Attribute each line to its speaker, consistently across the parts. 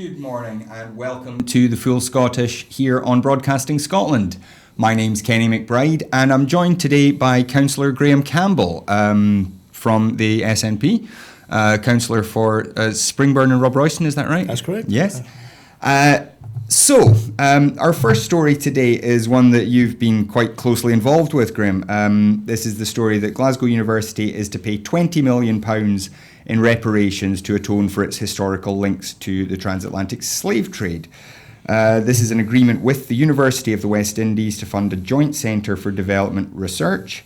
Speaker 1: Good morning and welcome to the Full Scottish here on Broadcasting Scotland. My name's Kenny McBride and I'm joined today by Cllr Graham Campbell from the SNP, Councillor for Springburn and Rob Royston, is that right?
Speaker 2: That's correct.
Speaker 1: Yes. Our first story today is one that you've been quite closely involved with, Graham. This is the story that Glasgow University is to pay £20 million in reparations to atone for its historical links to the transatlantic slave trade. This is an agreement with the University of the West Indies to fund a joint centre for development research.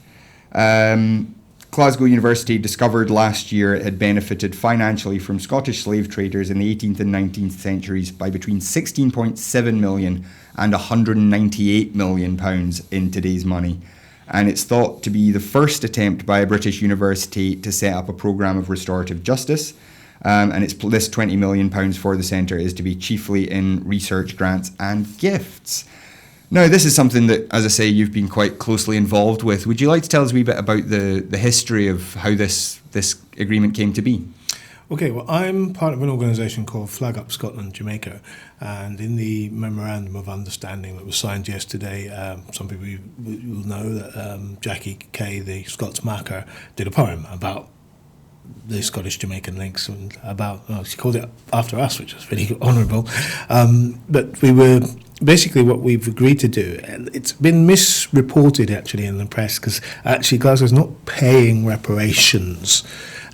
Speaker 1: Glasgow University discovered last year it had benefited financially from Scottish slave traders in the 18th and 19th centuries by between £16.7 million and £198 million in today's money. And it's thought to be the first attempt by a British university to set up a programme of restorative justice. This £20 million for the centre is to be chiefly in research grants and gifts. Now, this is something that, as I say, you've been quite closely involved with. Would you like to tell us a wee bit about the history of how this agreement came to be?
Speaker 2: Okay, well, I'm part of an organisation called Flag Up Scotland Jamaica, and in the Memorandum of Understanding that was signed yesterday, some people will know that Jackie Kay, the Scots marker, did a poem about the Scottish Jamaican links and about, she called it After Us, which was really honourable. But we were, basically what we've agreed to do, and it's been misreported actually in the press, because actually Glasgow's not paying reparations.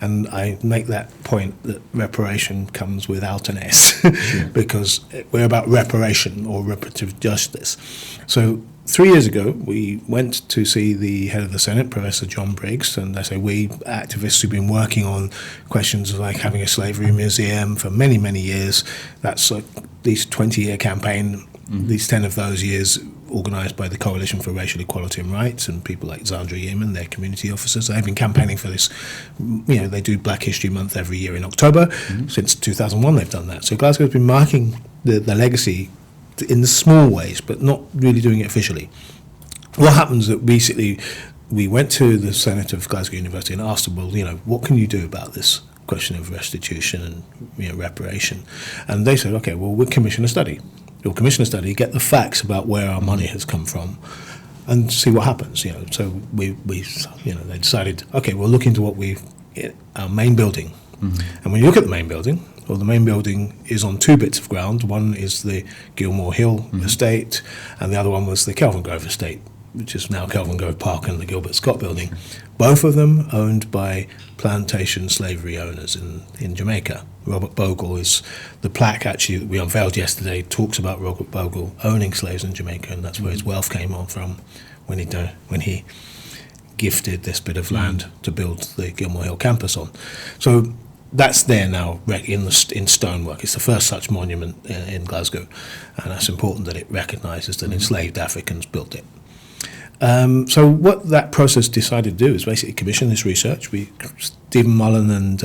Speaker 2: And I make that point that reparation comes without an S, sure. Because we're about reparation or reparative justice. So 3 years ago, we went to see the head of the Senate, Professor John Briggs, and I say we activists who've been working on questions of like having a slavery museum for many, many years. That's like this 20-year campaign, these 10 of those years organised by the Coalition for Racial Equality and Rights and people like Zandra Yeaman, their community officers. They've been campaigning for this. You know, they do Black History Month every year in October. Since 2001 they've done that. So Glasgow's been marking the legacy in the small ways, but not really doing it officially. What happens that basically we went to the Senate of Glasgow University and asked them, well, you know, what can you do about this question of restitution and, you know, reparation? And they said, okay, well, we'll commission a study. We'll commission a study, get the facts about where our money has come from, and see what happens. You know, so we they decided, okay, we'll look into our main building. And when you look at the main building, well, the main building is on two bits of ground. One is the Gilmore Hill estate, and the other one was the Kelvin Grove estate, which is now Kelvin Grove Park and the Gilbert Scott building. Both of them owned by plantation slavery owners in Jamaica. Robert Bogle is the plaque actually that we unveiled yesterday, talks about Robert Bogle owning slaves in Jamaica, and that's where his wealth came on from when he gifted this bit of land to build the Gilmore Hill campus on. So that's there now in stonework. It's the first such monument in Glasgow, and that's important that it recognises that enslaved Africans built it. So what that process decided to do is basically commission this research. Stephen Mullen, and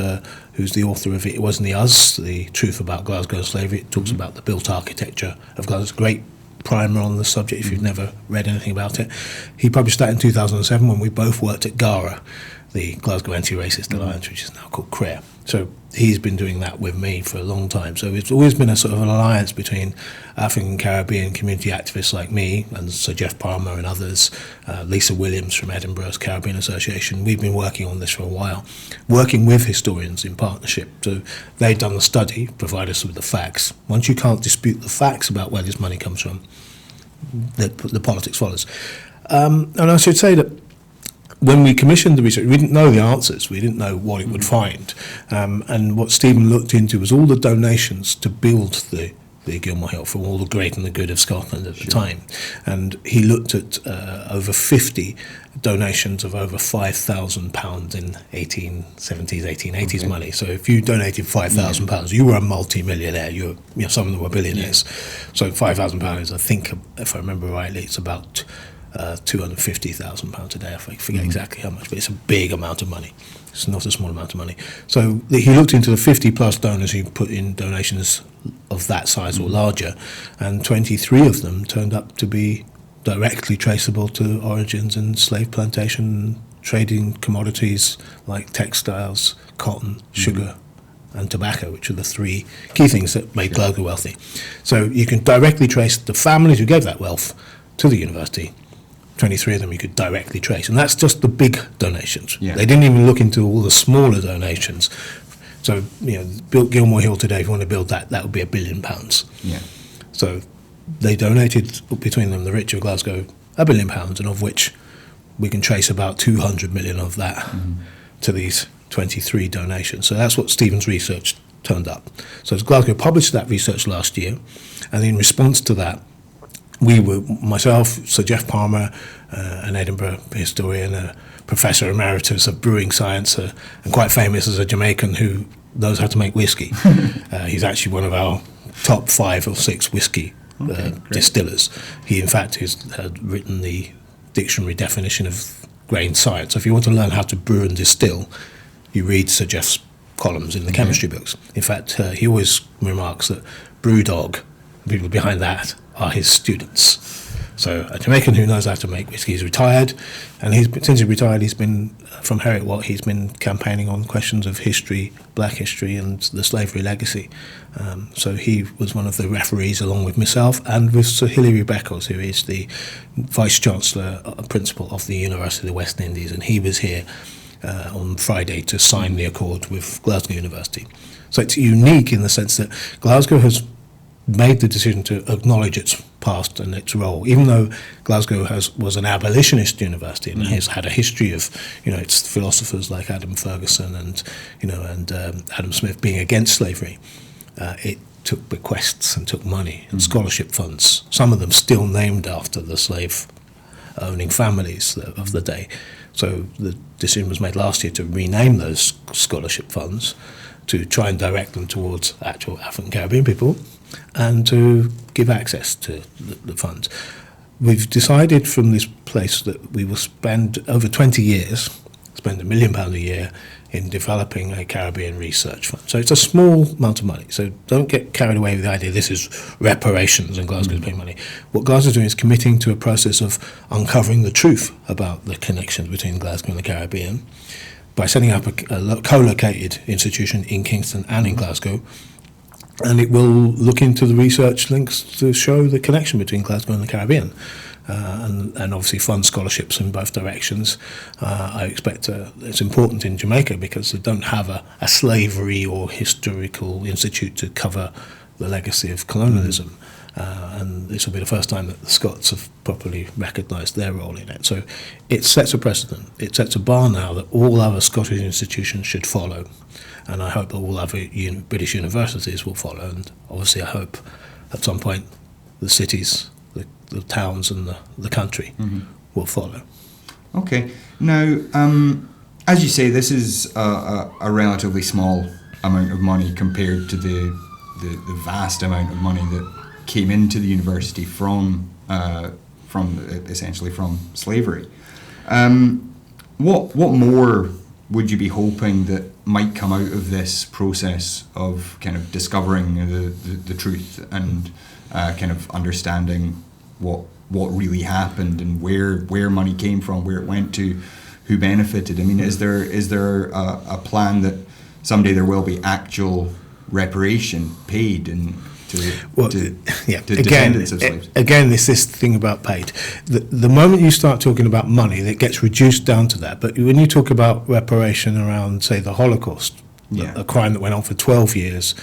Speaker 2: who's the author of It Wasn't the Us, The Truth About Glasgow Slavery, it talks about the built architecture of Glasgow. It's a great primer on the subject if you've never read anything about it. He published that in 2007 when we both worked at GARA, the Glasgow Anti-Racist Alliance, which is now called Cllr. So he's been doing that with me for a long time. So it's always been a sort of an alliance between African Caribbean community activists like me and Sir Jeff Palmer and others, Lisa Williams from Edinburgh's Caribbean Association. We've been working on this for a while, working with historians in partnership. So they've done the study, provide us with the facts. Once you can't dispute the facts about where this money comes from, the politics follows. And I should say that when we commissioned the research, we didn't know the answers. We didn't know what it would find. And what Stephen looked into was all the donations to build the Gilmore Hill from all the great and the good of Scotland at the time. And he looked at over 50 donations of over £5,000 in 1870s, 1880s money. So if you donated £5,000, you were a multi-millionaire. Some of them were billionaires. So £5,000 is, I think, if I remember rightly, it's about £250,000 a day. I forget exactly how much, but it's a big amount of money. It's not a small amount of money. So he looked into the 50 plus donors who put in donations of that size or larger, and 23 of them turned up to be directly traceable to origins in slave plantation, trading commodities like textiles, cotton, sugar, and tobacco, which are the three key things that made Glasgow wealthy. So you can directly trace the families who gave that wealth to the university. 23 of them you could directly trace, and that's just the big donations.
Speaker 1: Yeah.
Speaker 2: They didn't even look into all the smaller donations. So, build Gilmore Hill today, if you want to build that, that would be £1 billion.
Speaker 1: Yeah.
Speaker 2: So they donated between them, the rich of Glasgow, £1 billion, and of which we can trace about 200 million of that to these 23 donations. So that's what Stephen's research turned up. So Glasgow published that research last year, and in response to that, we were, myself, Sir Jeff Palmer, an Edinburgh historian, a professor emeritus of brewing science, and quite famous as a Jamaican who knows how to make whiskey. He's actually one of our top 5 or 6 whiskey distillers. He, in fact, had written the dictionary definition of grain science. So if you want to learn how to brew and distill, you read Sir Jeff's columns in the chemistry books. In fact, he always remarks that Brewdog, the people behind that, are his students. So a Jamaican who knows how to make whiskey. He's retired, and since he's retired, he's been, from Heriot Watt, he's been campaigning on questions of history, black history, and the slavery legacy. So he was one of the referees, along with myself, and with Sir Hilary Beckles, who is the Vice-Chancellor Principal of the University of the West Indies, and he was here on Friday to sign the accord with Glasgow University. So it's unique in the sense that Glasgow has made the decision to acknowledge its past and its role, even though Glasgow was an abolitionist university and has had a history of, its philosophers like Adam Ferguson and Adam Smith being against slavery. It took bequests and took money and scholarship funds, some of them still named after the slave-owning families of the day. So the decision was made last year to rename those scholarship funds, to try and direct them towards actual African Caribbean people, and to give access to the funds. We've decided from this place that we will spend over 20 years, spend £1 million a year in developing a Caribbean research fund. So it's a small amount of money. So don't get carried away with the idea this is reparations and Glasgow's paying money. What Glasgow's doing is committing to a process of uncovering the truth about the connections between Glasgow and the Caribbean by setting up a co-located institution in Kingston and in Glasgow. And it will look into the research links to show the connection between Glasgow and the Caribbean, and obviously fund scholarships in both directions. I expect it's important in Jamaica because they don't have a slavery or historical institute to cover the legacy of colonialism. And this will be the first time that the Scots have properly recognised their role in it. So it sets a precedent. It sets a bar now that all other Scottish institutions should follow. And I hope that all other British universities will follow. And obviously I hope at some point the cities, the towns and the country will follow.
Speaker 1: Okay. Now, as you say, this is a relatively small amount of money compared to the vast amount of money that came into the university from essentially from slavery. What more would you be hoping that might come out of this process of kind of discovering the truth and kind of understanding what really happened and where money came from, where it went to, who benefited? I mean, is there a plan that someday there will be actual reparation paid to descendants of slaves?
Speaker 2: Again, it's this thing about paid. The moment you start talking about money, that gets reduced down to that. But when you talk about reparation around, say, the Holocaust, a crime that went on for 12 years,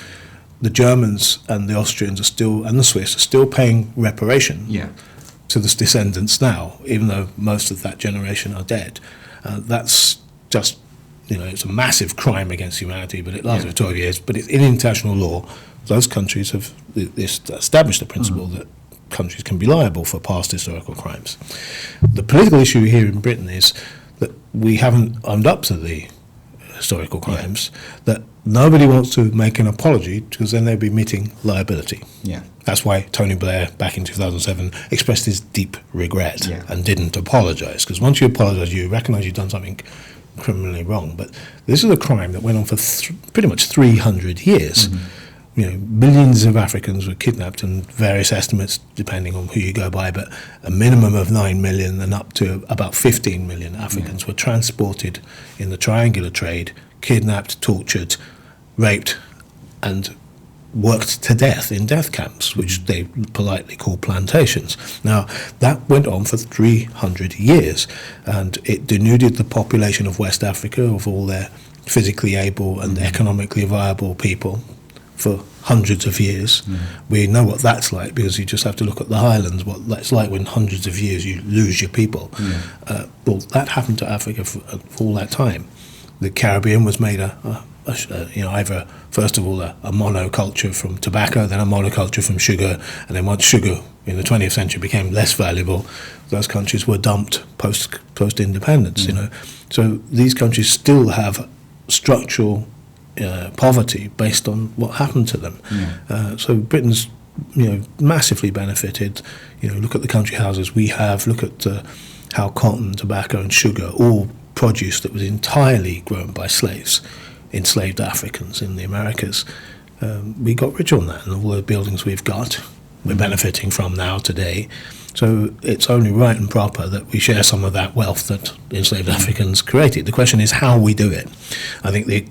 Speaker 2: the Germans and the Austrians and the Swiss are still paying reparation to the descendants now, even though most of that generation are dead. That's just, it's a massive crime against humanity, but it lasts for 12 years. But it's in international law. Those countries have established the principle that countries can be liable for past historical crimes. The political issue here in Britain is that we haven't owned up to the historical crimes, that nobody wants to make an apology because then they'd be admitting liability.
Speaker 1: Yeah.
Speaker 2: That's why Tony Blair, back in 2007, expressed his deep regret and didn't apologise, because once you apologise, you recognise you've done something criminally wrong. But this is a crime that went on for pretty much 300 years. Millions of Africans were kidnapped, and various estimates, depending on who you go by, but a minimum of 9 million and up to about 15 million Africans were transported in the triangular trade, kidnapped, tortured, raped and worked to death in death camps, which they politely call plantations. Now, that went on for 300 years, and it denuded the population of West Africa of all their physically able and economically viable people for hundreds of years. We know what that's like, because you just have to look at the highlands, what that's like when hundreds of years you lose your people. Well, that happened to Africa for all that time. The Caribbean was made either first of all a monoculture from tobacco, then a monoculture from sugar, and then once sugar in the 20th century became less valuable, those countries were dumped post independence. So these countries still have structural poverty based on what happened to them. So Britain's massively benefited. Look at the country houses we have. Look at how cotton, tobacco, and sugar, all produce that was entirely grown by slaves, enslaved Africans in the Americas. We got rich on that, and all the buildings we've got, we're benefiting from now today. So it's only right and proper that we share some of that wealth that enslaved Africans created. The question is how we do it. I think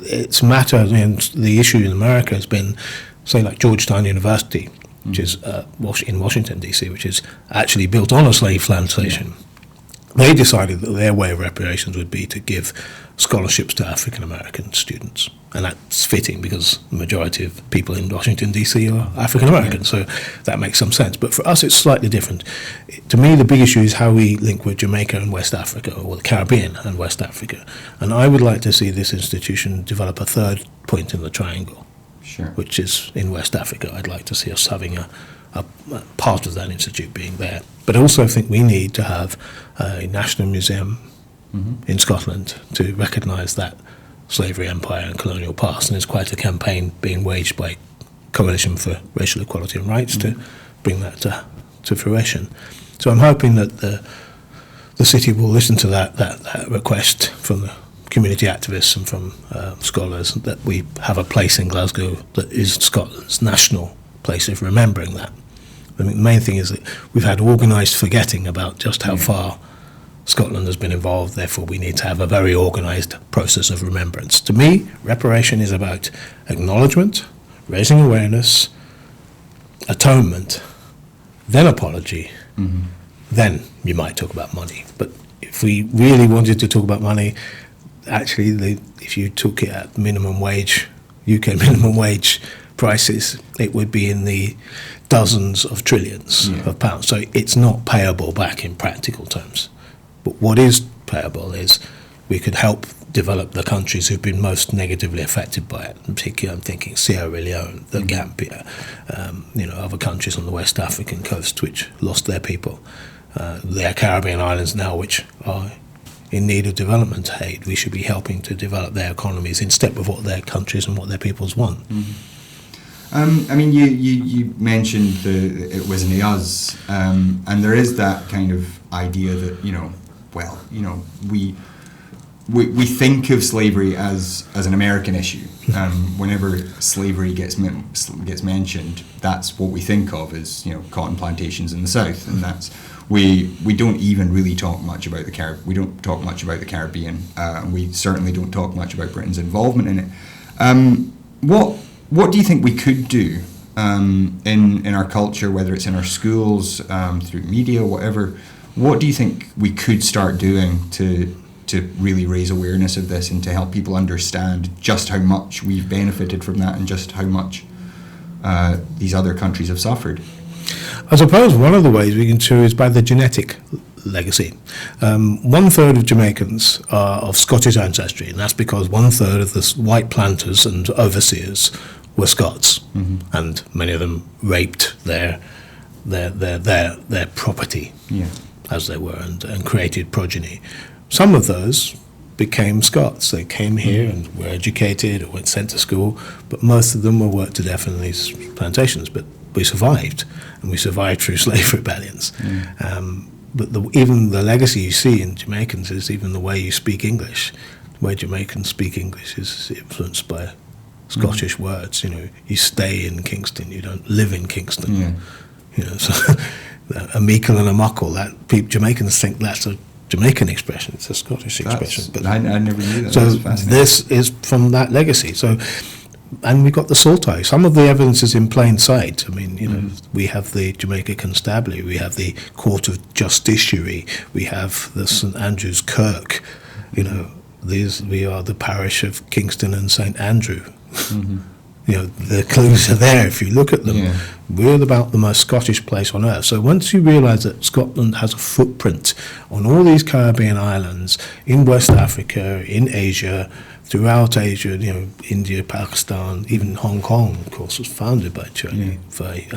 Speaker 2: it's a matter, the issue in America has been, say, like Georgetown University, which is in Washington, D.C., which is actually built on a slave plantation. They decided that their way of reparations would be to give scholarships to African-American students. And that's fitting, because the majority of people in Washington, D.C. are African-American, so that makes some sense. But for us, it's slightly different. To me, the big issue is how we link with Jamaica and West Africa, or the Caribbean and West Africa. And I would like to see this institution develop a third point in the triangle, which is in West Africa. I'd like to see us having a part of that institute being there. But I also think we need to have a national museum in Scotland to recognise that slavery empire and colonial past, and there's quite a campaign being waged by Coalition for Racial Equality and Rights to bring that to fruition. So I'm hoping that the city will listen to that request from the community activists and from scholars, that we have a place in Glasgow that is Scotland's national place of remembering that. I mean, the main thing is that we've had organised forgetting about just how far Scotland has been involved, therefore we need to have a very organised process of remembrance. To me, reparation is about acknowledgement, raising awareness, atonement, then apology, then you might talk about money. But if we really wanted to talk about money, actually, if you took it at minimum wage, UK minimum wage prices, it would be in the dozens of trillions of pounds. So it's not payable back in practical terms. But what is payable is we could help develop the countries who've been most negatively affected by it. In particular, I'm thinking Sierra Leone, the Gambia, other countries on the West African coast which lost their people. There are Caribbean islands now which are in need of development aid. We should be helping to develop their economies in step with what their countries and what their peoples want.
Speaker 1: I mean, you mentioned it was an us, and there is that kind of idea that we think of slavery as an American issue. Whenever slavery gets mentioned, that's what we think of as cotton plantations in the South, and that's we don't even really talk much about the Caribbean. We don't talk much about the Caribbean, and we certainly don't talk much about Britain's involvement in it. What do you think we could do in our culture, whether it's in our schools, through media, whatever? What do you think we could start doing to really raise awareness of this and to help people understand just how much we've benefited from that and just how much these other countries have suffered?
Speaker 2: I suppose one of the ways we can do is by the genetic legacy. 1/3 of Jamaicans are of Scottish ancestry, and that's because 1/3 of the white planters and overseers were Scots, and many of them raped their property as they were, and created progeny. Some of those became Scots. They came here and were educated or went sent to school, but most of them were worked to death in these plantations. But we survived, and we survived through slave rebellions. But even the legacy you see in Jamaicans is even the way you speak English. The way Jamaicans speak English is influenced by Scottish words. You stay in Kingston, you don't live in Kingston. So a meikle and a muckle, Jamaicans think that's a Jamaican expression, it's a Scottish expression.
Speaker 1: But I never knew that.
Speaker 2: So this is from that legacy. So, and we got the Saltire. Some of the evidence is in plain sight. I mean, we have the Jamaica Constabulary, we have the Court of Justiciary, we have the St Andrew's Kirk. We are the parish of Kingston and St Andrew. The clues are there if you look at them. Yeah. We're about the most Scottish place on earth. So once you realise that Scotland has a footprint on all these Caribbean islands, in West Africa, in Asia, throughout Asia, India, Pakistan, even Hong Kong, of course, was founded by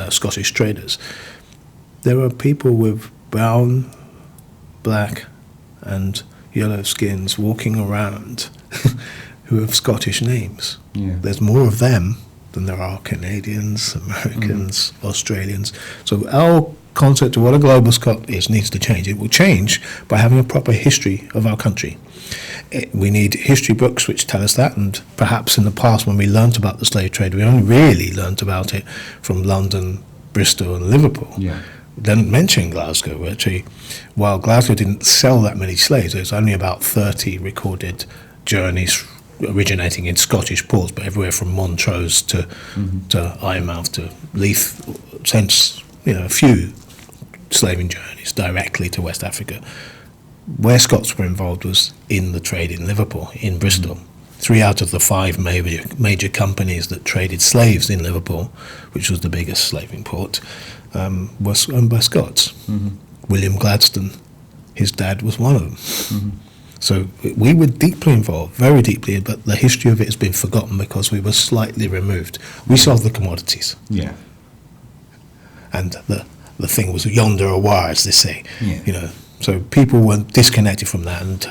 Speaker 2: Scottish traders. There are people with brown, black, and yellow skins walking around who have Scottish names. Yeah. There's more of them than there are Canadians, Americans, Australians. So our concept of what a global Scot is needs to change. It will change by having a proper history of our country. We need history books which tell us that, and perhaps in the past when we learnt about the slave trade, we only really learnt about it from London, Bristol and Liverpool. Yeah. Didn't mention Glasgow. Actually, while Glasgow didn't sell that many slaves, there's only about 30 recorded journeys originating in Scottish ports, but everywhere from Montrose to Eyemouth to Leith, since a few slaving journeys directly to West Africa. Where Scots were involved was in the trade in Liverpool, in Bristol. 3 out of the 5 major companies that traded slaves in Liverpool, which was the biggest slaving port, was owned by Scots. William Gladstone, his dad was one of them. So we were deeply involved, very deeply, but the history of it has been forgotten because we were slightly removed. We sold the commodities. Yeah. And the thing was yonder a wire, as they say. Yeah. So people were disconnected from that, and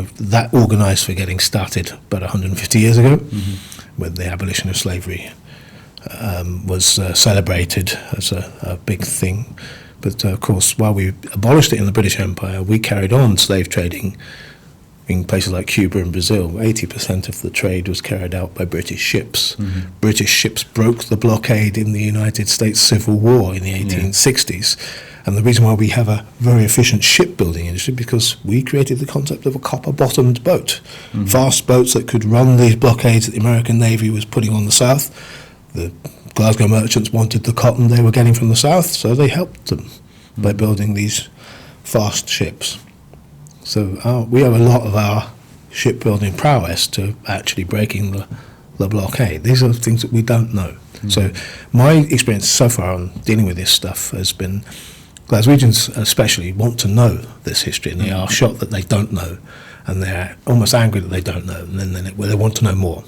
Speaker 2: that organised for getting started about 150 years ago, when the abolition of slavery was celebrated as a big thing. But of course, while we abolished it in the British Empire, we carried on slave trading in places like Cuba and Brazil. 80% of the trade was carried out by British ships. British ships broke the blockade in the United States Civil War in the 1860s. And the reason why we have a very efficient shipbuilding industry, because we created the concept of a copper-bottomed boat. Fast boats that could run these blockades that the American Navy was putting on the south. The Glasgow merchants wanted the cotton they were getting from the south, so they helped them by building these fast ships. So we owe a lot of our shipbuilding prowess to actually breaking the blockade. These are things that we don't know. So my experience so far on dealing with this stuff has been Glaswegians especially want to know this history, and they are shocked that they don't know, and they're almost angry that they don't know, and then they want to know more.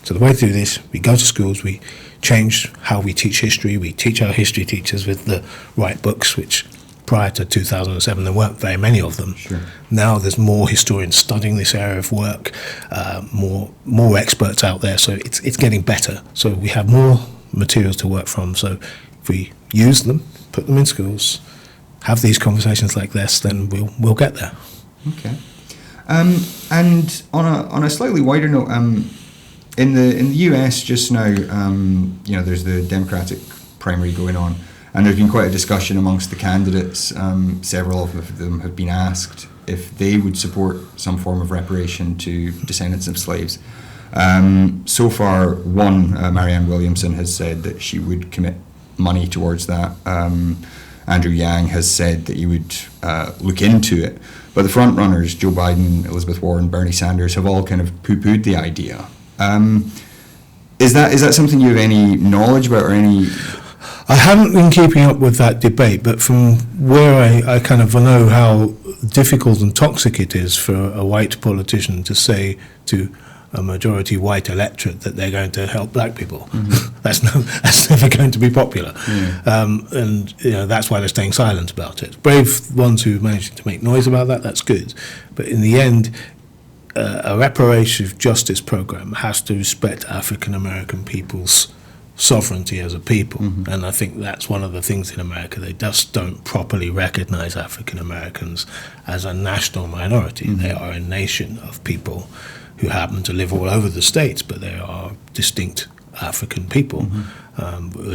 Speaker 2: So the way to do this, we go to schools, we change how we teach history, we teach our history teachers with the right books, which prior to 2007 there weren't very many of them. Sure. Now there's more historians studying this area of work, more experts out there, so it's getting better. So we have more materials to work from, so if we use them, put them in schools, have these conversations like this, then we'll get there.
Speaker 1: Okay. And on a slightly wider note, in the US just now, there's the Democratic primary going on, and there's been quite a discussion amongst the candidates. Several of them have been asked if they would support some form of reparation to descendants of slaves. So far, Marianne Williamson has said that she would commit money towards that. Andrew Yang has said that he would look into it. But the front runners, Joe Biden, Elizabeth Warren, Bernie Sanders, have all kind of poo-pooed the idea. Is that something you have any knowledge about or any?
Speaker 2: I haven't been keeping up with that debate, but from where I kind of know how difficult and toxic it is for a white politician to say to a majority white electorate that they're going to help black people. That's never going to be popular. And that's why they're staying silent about it. Brave ones who manage to make noise about that, that's good. But in the end, a reparative justice program has to respect African American people's sovereignty as a people. And I think that's one of the things in America. They just don't properly recognize African Americans as a national minority. They are a nation of people who happen to live all over the states, but they are distinct African people,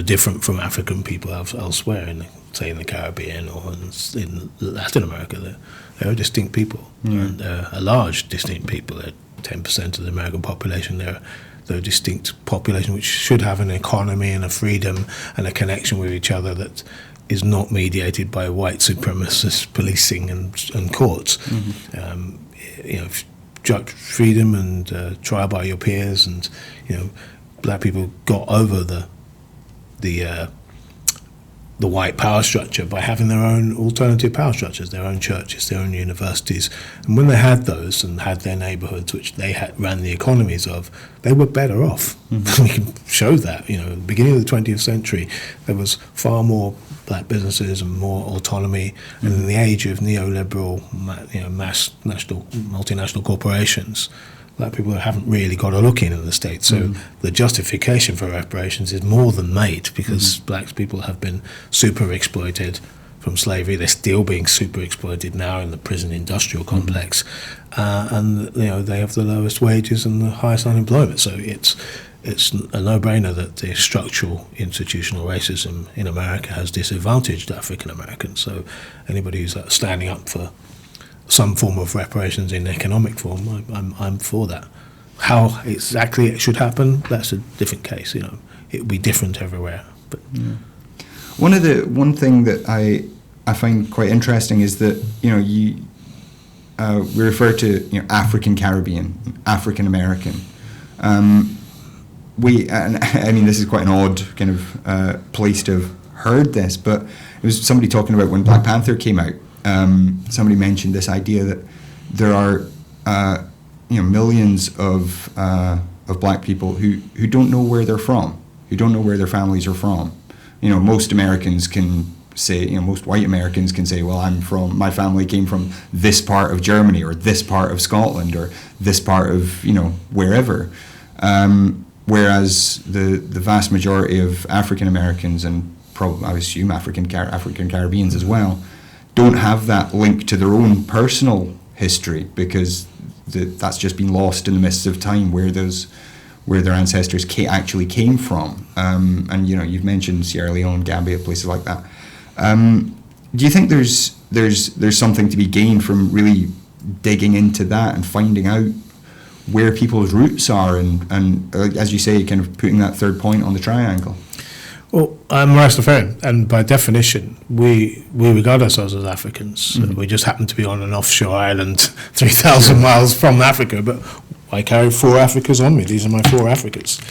Speaker 2: different from African people elsewhere in say in the Caribbean or in Latin America. They're a distinct people, and a large distinct people. They're 10% of the American population. They're a distinct population which should have an economy and a freedom and a connection with each other that is not mediated by white supremacist policing and courts. Freedom and trial by your peers, and black people got over the white power structure by having their own alternative power structures, their own churches, their own universities. And when they had those and had their neighbourhoods, which they ran the economies of, they were better off. We can show that. At the beginning of the 20th century, there was far more black businesses and more autonomy. And in the age of neoliberal, mass national, multinational corporations, black people haven't really got a look in the States. So the justification for reparations is more than made, because black people have been super exploited from slavery. They're still being super exploited now in the prison industrial complex. And they have the lowest wages and the highest unemployment. So it's a no-brainer that the structural institutional racism in America has disadvantaged African Americans. So anybody who's standing up for some form of reparations in economic form, I'm for that. How exactly it should happen, that's a different case. It will be different everywhere. But
Speaker 1: one thing that I find quite interesting is that we refer to African Caribbean, African American. This is quite an odd kind of place to have heard this, but it was somebody talking about when Black Panther came out. Somebody mentioned this idea that there are millions of black people who don't know where they're from, who don't know where their families are from. Most Americans can say, most white Americans can say, well, my family came from this part of Germany or this part of Scotland or this part of wherever. Whereas the vast majority of African Americans, and probably I assume African Caribbeans as well, don't have that link to their own personal history, because that's just been lost in the mists of time, where their ancestors actually came from. And you've mentioned Sierra Leone, Gambia, places like that. Do you think there's something to be gained from really digging into that and finding out where people's roots are, and as you say, kind of putting that third point on the triangle?
Speaker 2: Well, I'm Rastafarian, and by definition, we regard ourselves as Africans. We just happen to be on an offshore island 3,000 miles from Africa, but I carry 4 Africas on me. These are my 4 Africas.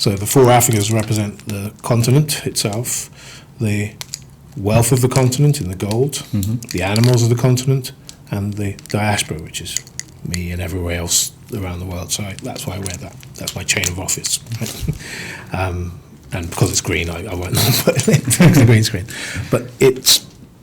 Speaker 2: So the 4 Africas represent the continent itself, the wealth of the continent in the gold, the animals of the continent, and the diaspora, which is me and everywhere else around the world. So that's why I wear that. That's my chain of office. And because it's green, I won't put it the green screen. But it's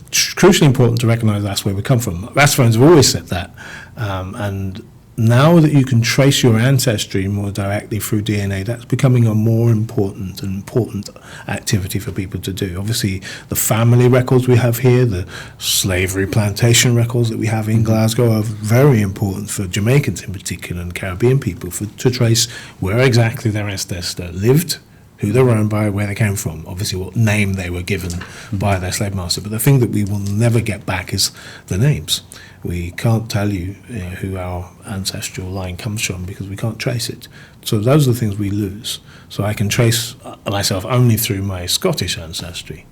Speaker 2: crucially important to recognise that's where we come from. Rastafarians have always said that. And now that you can trace your ancestry more directly through DNA, that's becoming a more important activity for people to do. Obviously, the family records we have here, the slavery plantation records that we have in Glasgow are very important for Jamaicans in particular, and Caribbean people, to trace where exactly their ancestors lived, who they were owned by, where they came from, obviously what name they were given by their slave master. But the thing that we will never get back is the names. We can't tell you, who our ancestral line comes from, because we can't trace it. So those are the things we lose. So I can trace myself only through my Scottish ancestry.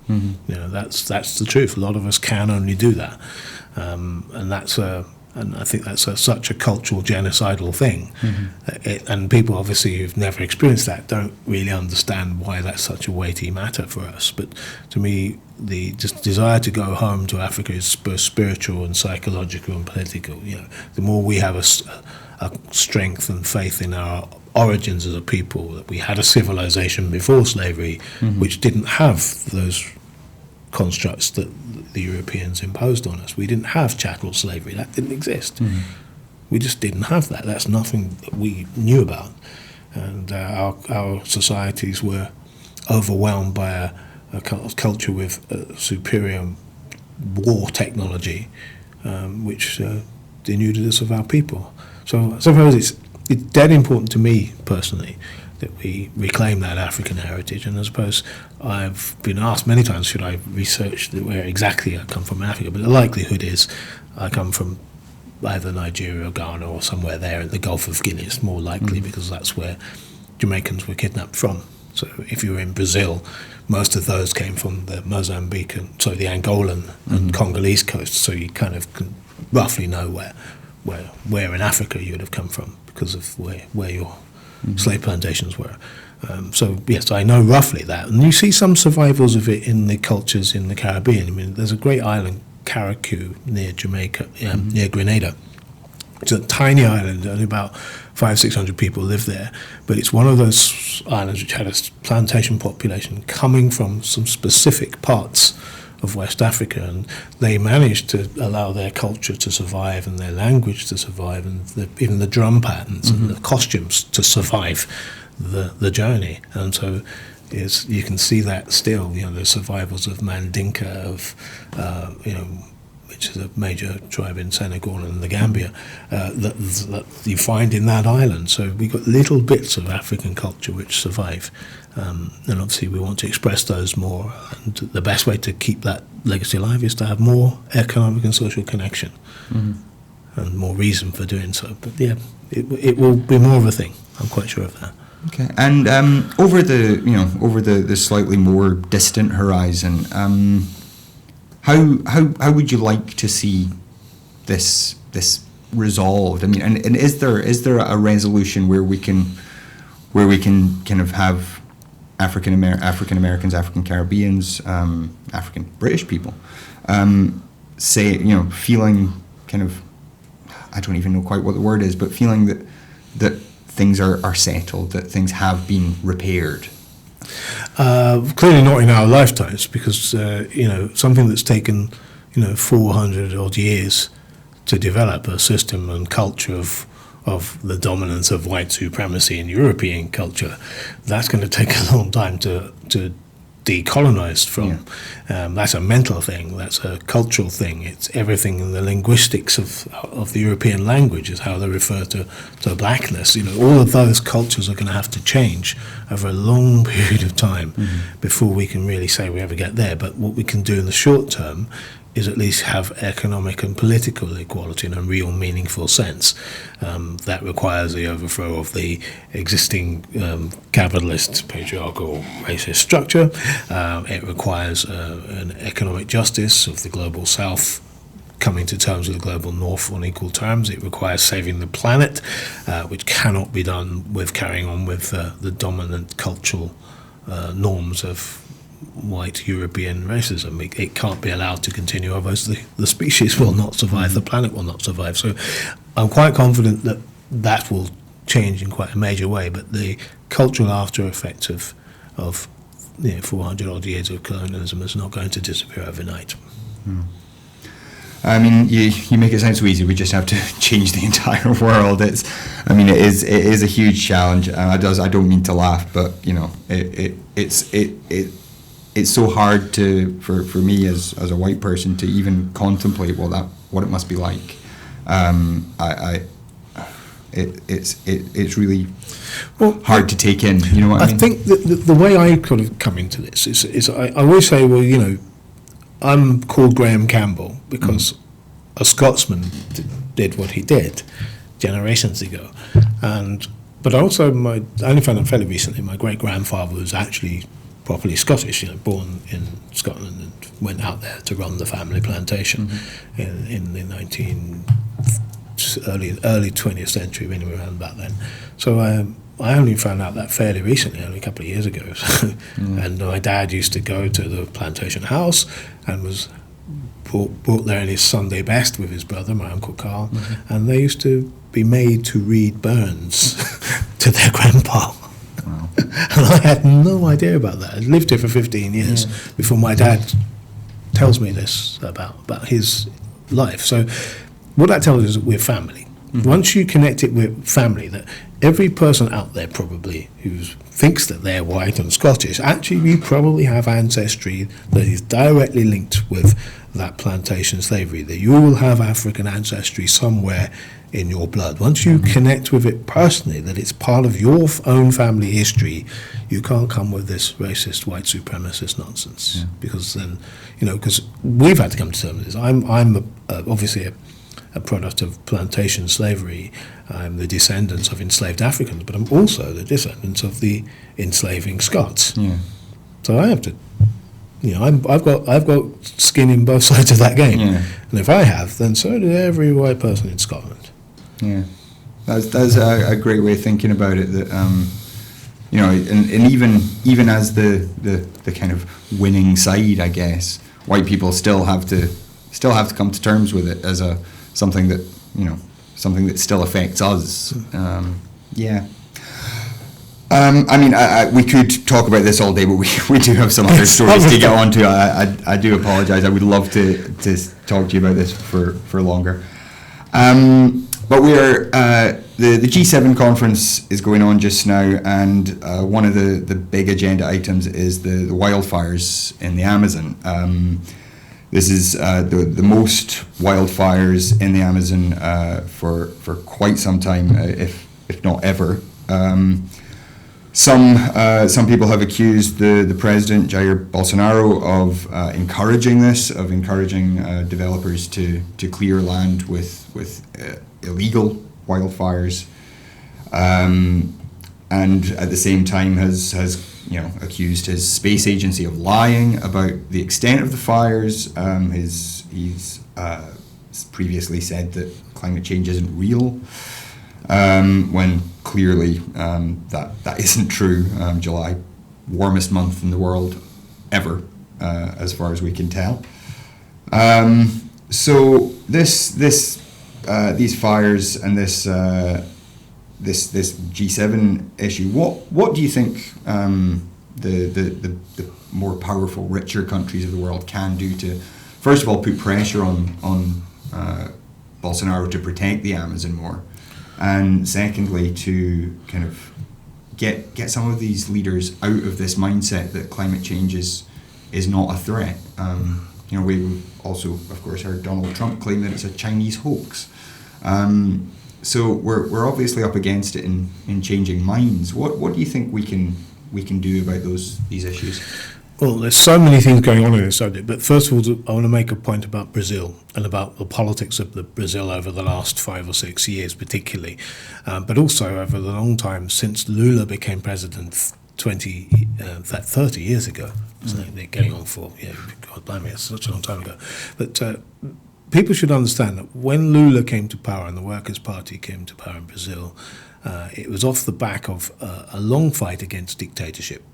Speaker 2: That's the truth. A lot of us can only do that, and I think that's such a cultural genocidal thing. And people obviously who've never experienced that don't really understand why that's such a weighty matter for us. But to me, the desire to go home to Africa is both spiritual and psychological and political. The more we have a strength and faith in our origins as a people, that we had a civilization before slavery, which didn't have those constructs that the Europeans imposed on us. We didn't have chattel slavery. That didn't exist. We just didn't have that. That's nothing that we knew about. And our societies were overwhelmed by a culture with superior war technology, which denuded us of our people. So I suppose it's dead important to me personally that we reclaim that African heritage. And I suppose I've been asked many times, should I research where exactly I come from in Africa? But the likelihood is I come from either Nigeria or Ghana or somewhere there in the Gulf of Guinea. It's more likely because that's where Jamaicans were kidnapped from. So if you were in Brazil, most of those came from the the Angolan and Congolese coasts. So you kind of can roughly know where in Africa you would have come from because of where your slave plantations were. So yes, I know roughly that. And you see some survivals of it in the cultures in the Caribbean. I mean, there's a great island, Carriacou, near Jamaica, near Grenada. It's a tiny island, only about 500-600 people live there, but it's one of those islands which had a plantation population coming from some specific parts of West Africa, and they managed to allow their culture to survive and their language to survive, and even the drum patterns and the costumes to survive the journey. And so you can see that still, the survivals of Mandinka, of which is a major tribe in Senegal and the Gambia, that you find in that island. So we've got little bits of African culture which survive. And obviously we want to express those more. And the best way to keep that legacy alive is to have more economic and social connection and more reason for doing so. But yeah, it will be more of a thing. I'm quite sure of that.
Speaker 1: Okay. And over the slightly more distant horizon, how would you like to see this resolved? I mean, and is there a resolution where we can kind of have African Americans, African Caribbeans, African British people feeling kind of, I don't even know quite what the word is, but feeling that things are settled, that things have been repaired?
Speaker 2: Clearly not in our lifetimes, because something that's taken 400 odd years to develop, a system and culture of the dominance of white supremacy in European culture, that's going to take a long time to decolonize from. That's a mental thing, that's a cultural thing. It's everything in the linguistics of the European language is how they refer to blackness. All of those cultures are going to have to change over a long period of time before we can really say we ever get there. But what we can do in the short term is at least have economic and political equality in a real meaningful sense. That requires the overthrow of the existing capitalist, patriarchal, racist structure. It requires an economic justice of the global south coming to terms with the global north on equal terms. It requires saving the planet, which cannot be done with carrying on with the dominant cultural norms of white European racism. It can't be allowed to continue, otherwise the species will not survive, the planet will not survive. So I'm quite confident that will change in quite a major way, but the cultural after effects of 400 odd years of colonialism is not going to disappear overnight.
Speaker 1: I mean, you make it sound so easy. We just have to change the entire world. It is a huge challenge. I don't mean to laugh, but it's so hard for me as a white person to even contemplate what it must be like. It's really hard to take in. You know what I mean?
Speaker 2: I think the way I kind of come into this is I always say, well, I'm called Graham Campbell because a Scotsman did what he did generations ago, but also I only found out fairly recently my great grandfather was actually properly Scottish, born in Scotland and went out there to run the family plantation in the early 20th century, anyway, around about then. So I only found out that fairly recently, only a couple of years ago. And my dad used to go to the plantation house and was brought there in his Sunday best with his brother, my Uncle Carl, and they used to be made to read Burns to their grandpa. Wow. And I had no idea about that. I lived here for 15 years before my dad tells me this about his life. So what that tells us is that we're family. Once you connect it with family, that every person out there probably who thinks that they're white and Scottish, actually you probably have ancestry that is directly linked with that plantation slavery, that you will have African ancestry somewhere in your blood. Once you connect with it personally, that it's part of your own family history, you can't come with this racist white supremacist nonsense. Because then, because we've had to come to terms with this. I'm obviously a product of plantation slavery. I'm the descendant of enslaved Africans, but I'm also the descendant of the enslaving Scots. So I have to, I've got skin in both sides of that game. And if I have, then so did every white person in Scotland.
Speaker 1: That's a great way of thinking about it. That and even as the kind of winning side, I guess, white people still have to come to terms with it as something that still affects us. We could talk about this all day, but we do have some other stories to get onto. I do apologise. I would love to talk to you about this for longer. But we are the G7 conference is going on just now, and one of the big agenda items is the wildfires in the Amazon. This is the most wildfires in the Amazon for quite some time, if not ever. Some people have accused the president, Jair Bolsonaro, of encouraging developers to clear land with illegal wildfires, and at the same time has accused his space agency of lying about the extent of the fires. He's previously said that climate change isn't real, when clearly that isn't true. July, warmest month in the world ever, as far as we can tell. So these fires and this G7 issue. What do you think the more powerful, richer countries of the world can do to, first of all, put pressure on Bolsonaro to protect the Amazon more, and secondly to kind of get some of these leaders out of this mindset that climate change is not a threat? We also, of course, heard Donald Trump claim that it's a Chinese hoax. So we're obviously up against it in changing minds. What do you think we can do about these issues?
Speaker 2: Well, there's so many things going on in this subject, but first of all, I want to make a point about Brazil and about the politics of Brazil over the last 5 or 6 years particularly, but also over the long time since Lula became president 30 years ago. So they're getting on for, God blimey, it's such a long time ago. But people should understand that when Lula came to power and the Workers' Party came to power in Brazil, it was off the back of a long fight against dictatorship.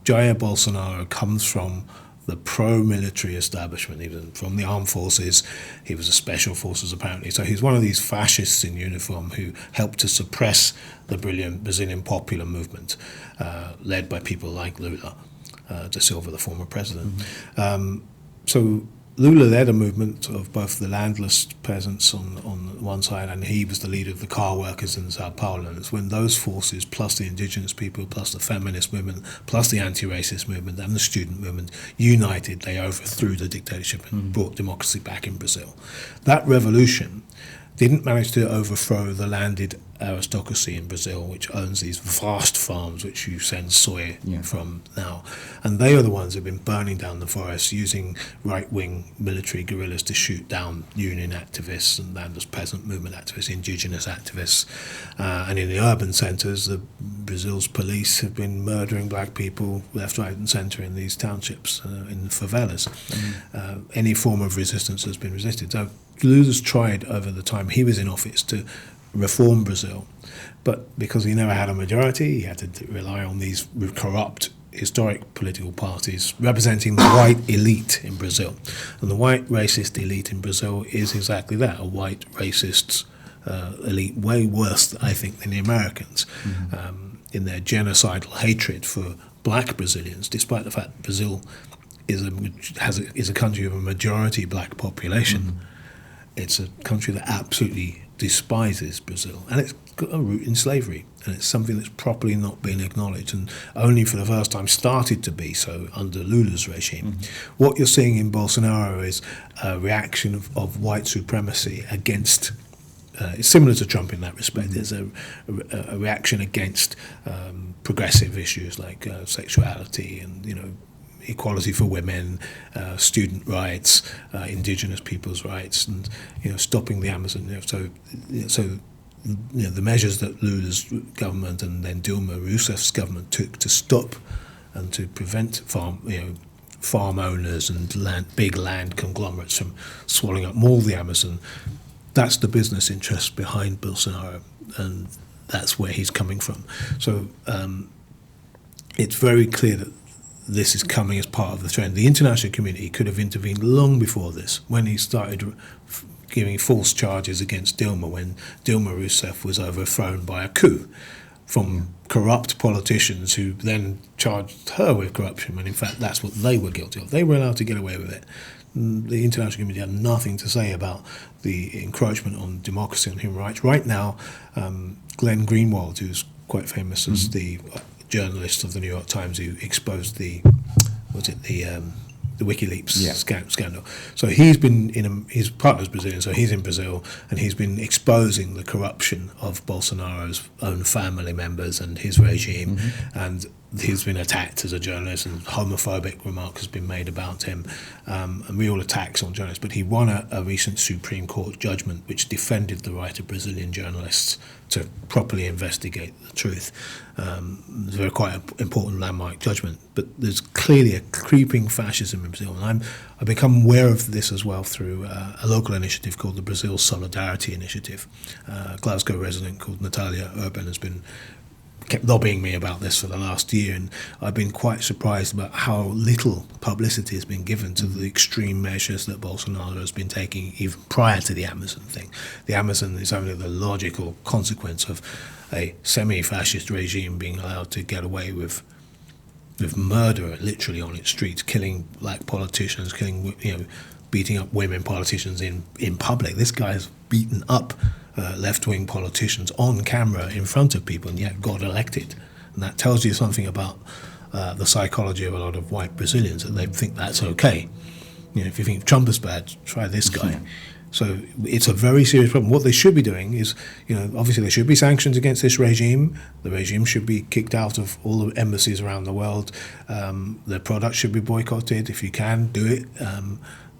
Speaker 2: Jair Bolsonaro comes from the pro-military establishment, even from the armed forces. He was a special forces apparently. So he's one of these fascists in uniform who helped to suppress the brilliant Brazilian popular movement, led by people like Lula da Silva, the former president. So Lula led a movement of both the landless peasants on one side, and he was the leader of the car workers in Sao Paulo. And it's when those forces, plus the indigenous people, plus the feminist movement, plus the anti-racist movement and the student movement, united, they overthrew the dictatorship and brought democracy back in Brazil. That revolution didn't manage to overthrow the landed aristocracy in Brazil, which owns these vast farms which you send soy from now. And they are the ones who've been burning down the forests, using right-wing military guerrillas to shoot down union activists and landless peasant movement activists, indigenous activists. And in the urban centres, Brazil's police have been murdering black people left, right and centre in these townships, in the favelas. Any form of resistance has been resisted. So Lula's tried over the time he was in office to reform Brazil, but because he never had a majority, he had to rely on these corrupt historic political parties representing the white elite in Brazil. And the white racist elite in Brazil is exactly that, a white racist elite, way worse, I think, than the Americans, in their genocidal hatred for black Brazilians, despite the fact Brazil is a country of a majority black population. It's a country that absolutely despises Brazil, and it's got a root in slavery, and it's something that's properly not been acknowledged, and only for the first time started to be so under Lula's regime. What you're seeing in Bolsonaro is a reaction of white supremacy against. It's similar to Trump in that respect. There's a reaction against progressive issues like sexuality and equality for women, student rights, indigenous people's rights, and stopping the Amazon. So the measures that Lula's government and then Dilma Rousseff's government took to stop and to prevent farm owners and big land conglomerates from swallowing up more of the Amazon. That's the business interest behind Bolsonaro, and that's where he's coming from. So it's very clear that this is coming as part of the trend. The international community could have intervened long before this, when he started giving false charges against Dilma, when Dilma Rousseff was overthrown by a coup from corrupt politicians who then charged her with corruption, when in fact that's what they were guilty of. They were allowed to get away with it. The international community had nothing to say about the encroachment on democracy and human rights. Right now, Glenn Greenwald, who's quite famous as the journalist of the New York Times who exposed the WikiLeaks scandal. So he's been his partner's Brazilian, so he's in Brazil, and he's been exposing the corruption of Bolsonaro's own family members and his regime, and he's been attacked as a journalist, and homophobic remarks has been made about him, and real attacks on journalists. But he won a recent Supreme Court judgment which defended the right of Brazilian journalists to properly investigate the truth. It's a quite an important landmark judgment. But there's clearly a creeping fascism in Brazil, and I've become aware of this as well through a local initiative called the Brazil Solidarity Initiative. A Glasgow resident called Natalia Urban has kept lobbying me about this for the last year, and I've been quite surprised about how little publicity has been given to the extreme measures that Bolsonaro has been taking even prior to the Amazon thing. The Amazon is only the logical consequence of a semi-fascist regime being allowed to get away with murder literally on its streets, killing black politicians, beating up women politicians in public. This guy's beaten up left-wing politicians on camera in front of people, and yet got elected. And that tells you something about the psychology of a lot of white Brazilians, that they think that's okay. If you think Trump is bad, try this guy. So it's a very serious problem. What they should be doing is, obviously there should be sanctions against this regime. The regime should be kicked out of all the embassies around the world. Their products should be boycotted. If you can, do it.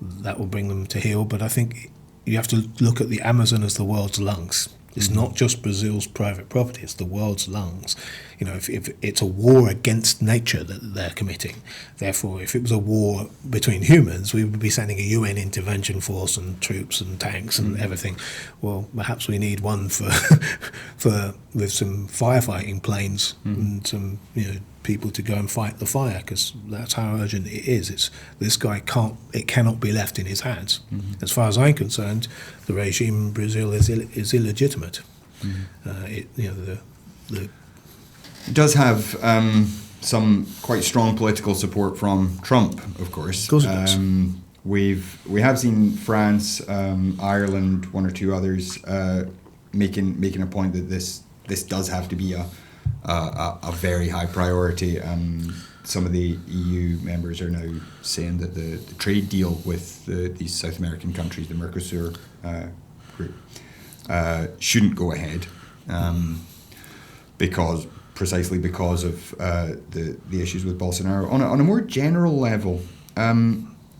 Speaker 2: That will bring them to heel. But I think you have to look at the Amazon as the world's lungs. It's not just Brazil's private property, it's the world's lungs. If it's a war against nature that they're committing, therefore if it was a war between humans, we would be sending a UN intervention force and troops and tanks and everything. Well, perhaps we need one with some firefighting planes and some people to go and fight the fire, because that's how urgent it is. This guy cannot be left in his hands. As far as I'm concerned, the regime in Brazil is illegitimate.
Speaker 1: It does have some quite strong political support from Trump, of course.
Speaker 2: Of course it does.
Speaker 1: We have seen France, Ireland, one or two others making a point that this does have to be a very high priority. Some of the EU members are now saying that the trade deal with these South American countries, the Mercosur group, shouldn't go ahead precisely because of the issues with Bolsonaro. On a more general level,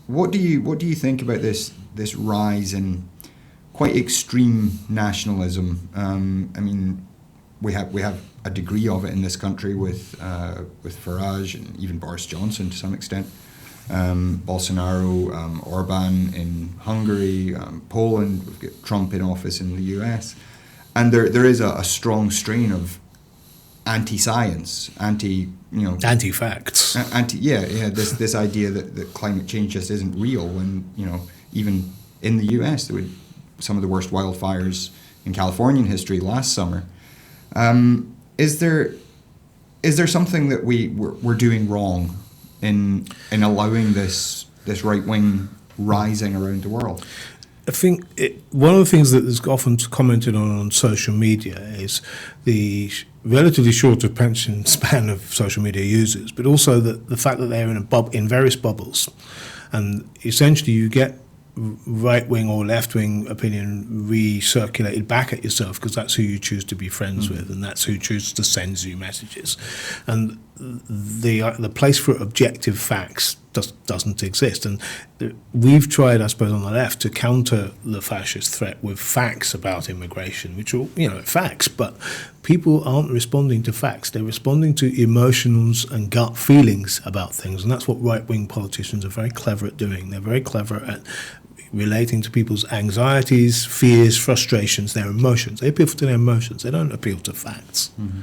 Speaker 1: what do you think about this rise in quite extreme nationalism? We have a degree of it in this country with Farage and even Boris Johnson to some extent, Bolsonaro, Orban in Hungary, Poland. We've got Trump in office in the US, and there is a strong strain of anti-science,
Speaker 2: anti-facts,
Speaker 1: this idea that climate change just isn't real. When even in the US there were some of the worst wildfires in Californian history last summer. Is there something that we're doing wrong in allowing this right wing rising around the world?
Speaker 2: think one of the things that is often commented on social media is the relatively short attention span of social media users, but also the fact that they're in various bubbles, and essentially you get right-wing or left-wing opinion recirculated back at yourself because that's who you choose to be friends with, and that's who chooses to send you messages. And the place for objective facts doesn't exist. And we've tried, I suppose, on the left to counter the fascist threat with facts about immigration, which are, facts, but people aren't responding to facts. They're responding to emotions and gut feelings about things, and that's what right-wing politicians are very clever at doing. They're very clever at relating to people's anxieties, fears, frustrations, their emotions. They appeal to their emotions. They don't appeal to facts. Mm-hmm.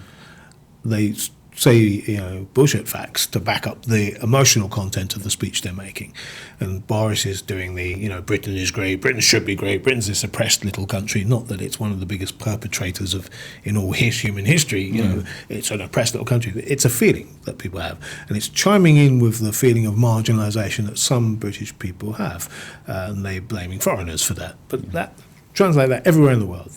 Speaker 2: They say, bullshit facts to back up the emotional content of the speech they're making. And Boris is doing Britain is great, Britain should be great, Britain's this oppressed little country. Not that it's one of the biggest perpetrators in all human history. It's an oppressed little country. It's a feeling that people have. And it's chiming in with the feeling of marginalisation that some British people have. And they're blaming foreigners for that. But translate that everywhere in the world.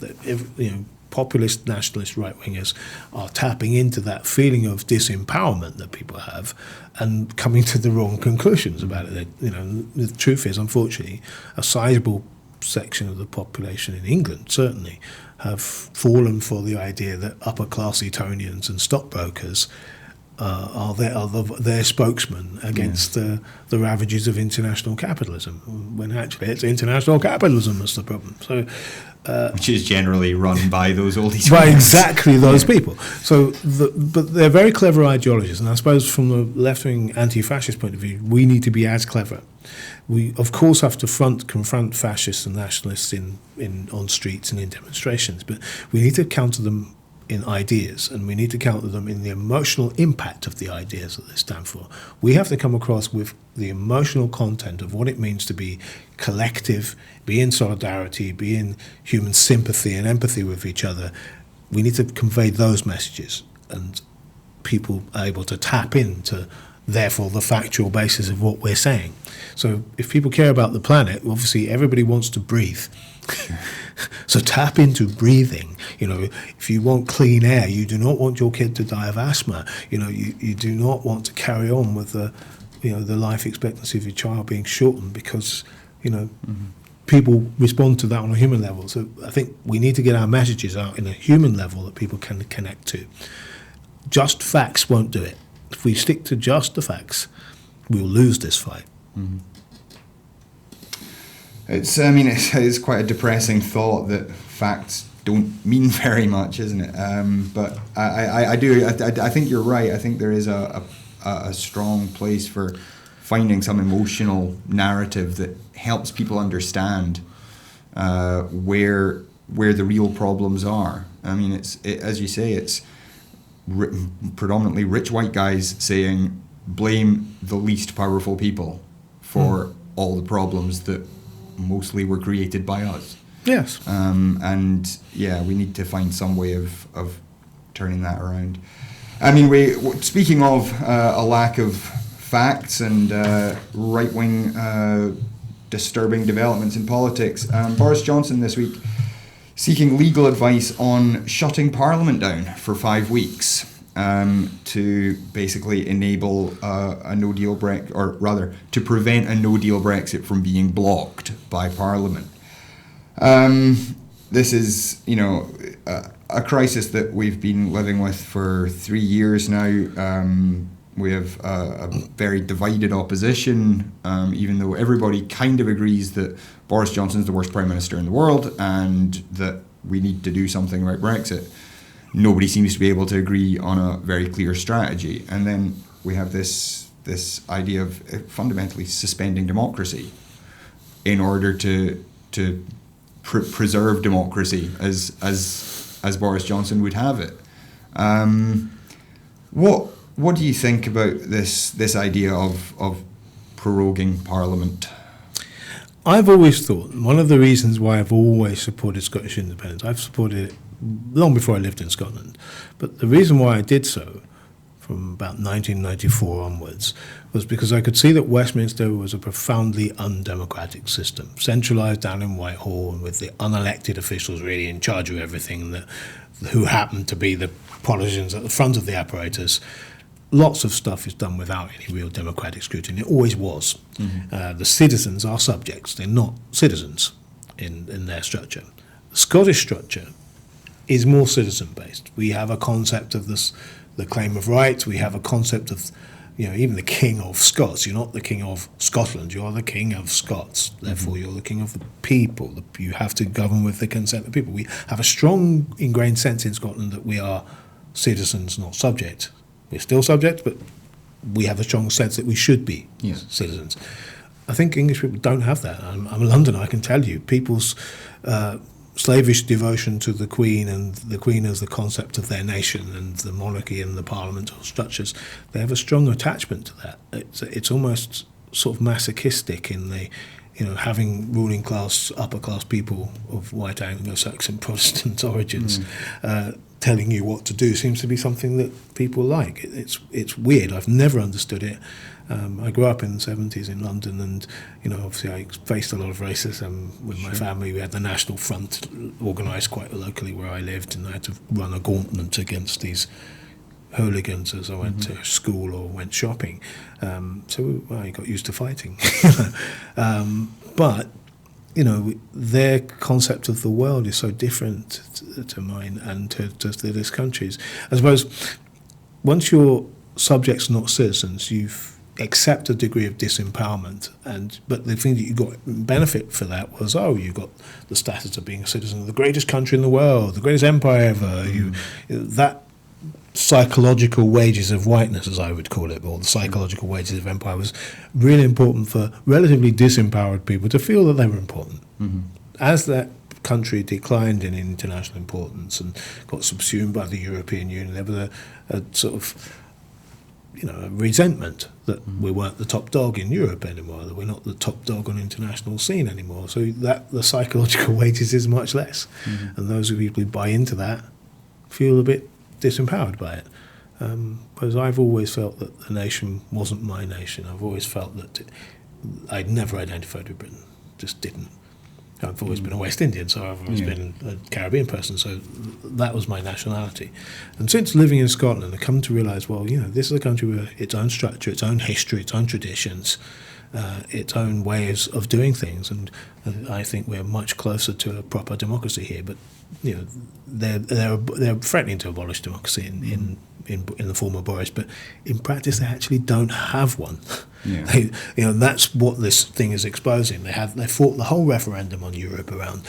Speaker 2: Populist, nationalist right-wingers are tapping into that feeling of disempowerment that people have and coming to the wrong conclusions about it. The truth is, unfortunately, a sizable section of the population in England, certainly, have fallen for the idea that upper-class Etonians and stockbrokers are their spokesman against the ravages of international capitalism, when actually it's international capitalism that's the problem. So,
Speaker 1: which is generally run by those oldies.
Speaker 2: By exactly those people. So, but they're very clever ideologies, and I suppose from the left-wing anti-fascist point of view, we need to be as clever. We, of course, have to confront fascists and nationalists on streets and in demonstrations, but we need to counter them in ideas, and we need to counter them in the emotional impact of the ideas that they stand for. We have to come across with the emotional content of what it means to be collective, be in solidarity, be in human sympathy and empathy with each other. We need to convey those messages, and people are able to tap into, therefore, the factual basis of what we're saying. So if people care about the planet, obviously everybody wants to breathe. So tap into breathing. If you want clean air, you do not want your kid to die of asthma. You do not want to carry on with the life expectancy of your child being shortened because, people respond to that on a human level. So I think we need to get our messages out in a human level that people can connect to. Just facts won't do it. If we stick to just the facts, we'll lose this fight. Mm-hmm.
Speaker 1: It's quite a depressing thought that facts don't mean very much, isn't it? But I think you're right. I think there is a strong place for finding some emotional narrative that helps people understand where the real problems are. As you say, it's predominantly rich white guys saying blame the least powerful people for all the problems that mostly were created by us.
Speaker 2: Yes.
Speaker 1: We need to find some way of turning that around. Speaking of a lack of facts and right-wing disturbing developments in politics, Boris Johnson this week seeking legal advice on shutting Parliament down for 5 weeks to basically enable a no-deal Brexit, or rather, to prevent a no-deal Brexit from being blocked by Parliament. This is, a crisis that we've been living with for 3 years now. We have a very divided opposition, even though everybody kind of agrees that Boris Johnson's the worst Prime Minister in the world and that we need to do something about Brexit. Nobody seems to be able to agree on a very clear strategy. And then we have this idea of fundamentally suspending democracy in order to preserve democracy as Boris Johnson would have it. What do you think about this idea of proroguing Parliament?
Speaker 2: I've always thought, one of the reasons why I've always supported Scottish independence, I've supported it long before I lived in Scotland, but the reason why I did so from about 1994 onwards was because I could see that Westminster was a profoundly undemocratic system, centralised down in Whitehall and with the unelected officials really in charge of everything, who happened to be the politicians at the front of the apparatus. Lots of stuff is done without any real democratic scrutiny. It always was. The citizens are subjects. They're not citizens in their structure. The Scottish structure is more citizen-based. We have a concept of this, the claim of rights. We have a concept of, even the King of Scots. You're not the King of Scotland. You are the King of Scots. Therefore, you're the King of the people. You have to govern with the consent of the people. We have a strong ingrained sense in Scotland that we are citizens, not subjects. We're still subjects, but we have a strong sense that we should be citizens. I think English people don't have that. I'm a Londoner, I can tell you. People's slavish devotion to the Queen and the Queen as the concept of their nation and the monarchy and the parliamentary structures, they have a strong attachment to that. It's almost sort of masochistic in the, having ruling class, upper class people of white Anglo-Saxon Protestant origins telling you what to do seems to be something that people like. It's weird. I've never understood it. I grew up in the 70s in London, and obviously I faced a lot of racism with my family. We had the National Front organised quite locally where I lived, and I had to run a gauntlet against these hooligans as I went to school or went shopping. So I got used to fighting. But their concept of the world is so different to mine and to this country's. I suppose once you're subjects, not citizens, you've accept a degree of disempowerment, but the thing that you got benefit for that was, you got the status of being a citizen of the greatest country in the world, the greatest empire ever. That psychological wages of whiteness, as I would call it, or the psychological wages of empire, was really important for relatively disempowered people to feel that they were important. As that country declined in international importance and got subsumed by the European Union, there was a sort of a resentment that we weren't the top dog in Europe anymore, that we're not the top dog on the international scene anymore. So that the psychological wages is much less. And those people who buy into that feel a bit disempowered by it. Whereas I've always felt that the nation wasn't my nation. I've always felt that I'd never identified with Britain, just didn't. I've always been a West Indian, so I've always been a Caribbean person, so that was my nationality. And since living in Scotland, I've come to realise, this is a country with its own structure, its own history, its own traditions, its own ways of doing things, and I think we're much closer to a proper democracy here. But they're threatening to abolish democracy in the form of Boris, but in practice they actually don't have one. That's what this thing is exposing. They fought the whole referendum on Europe around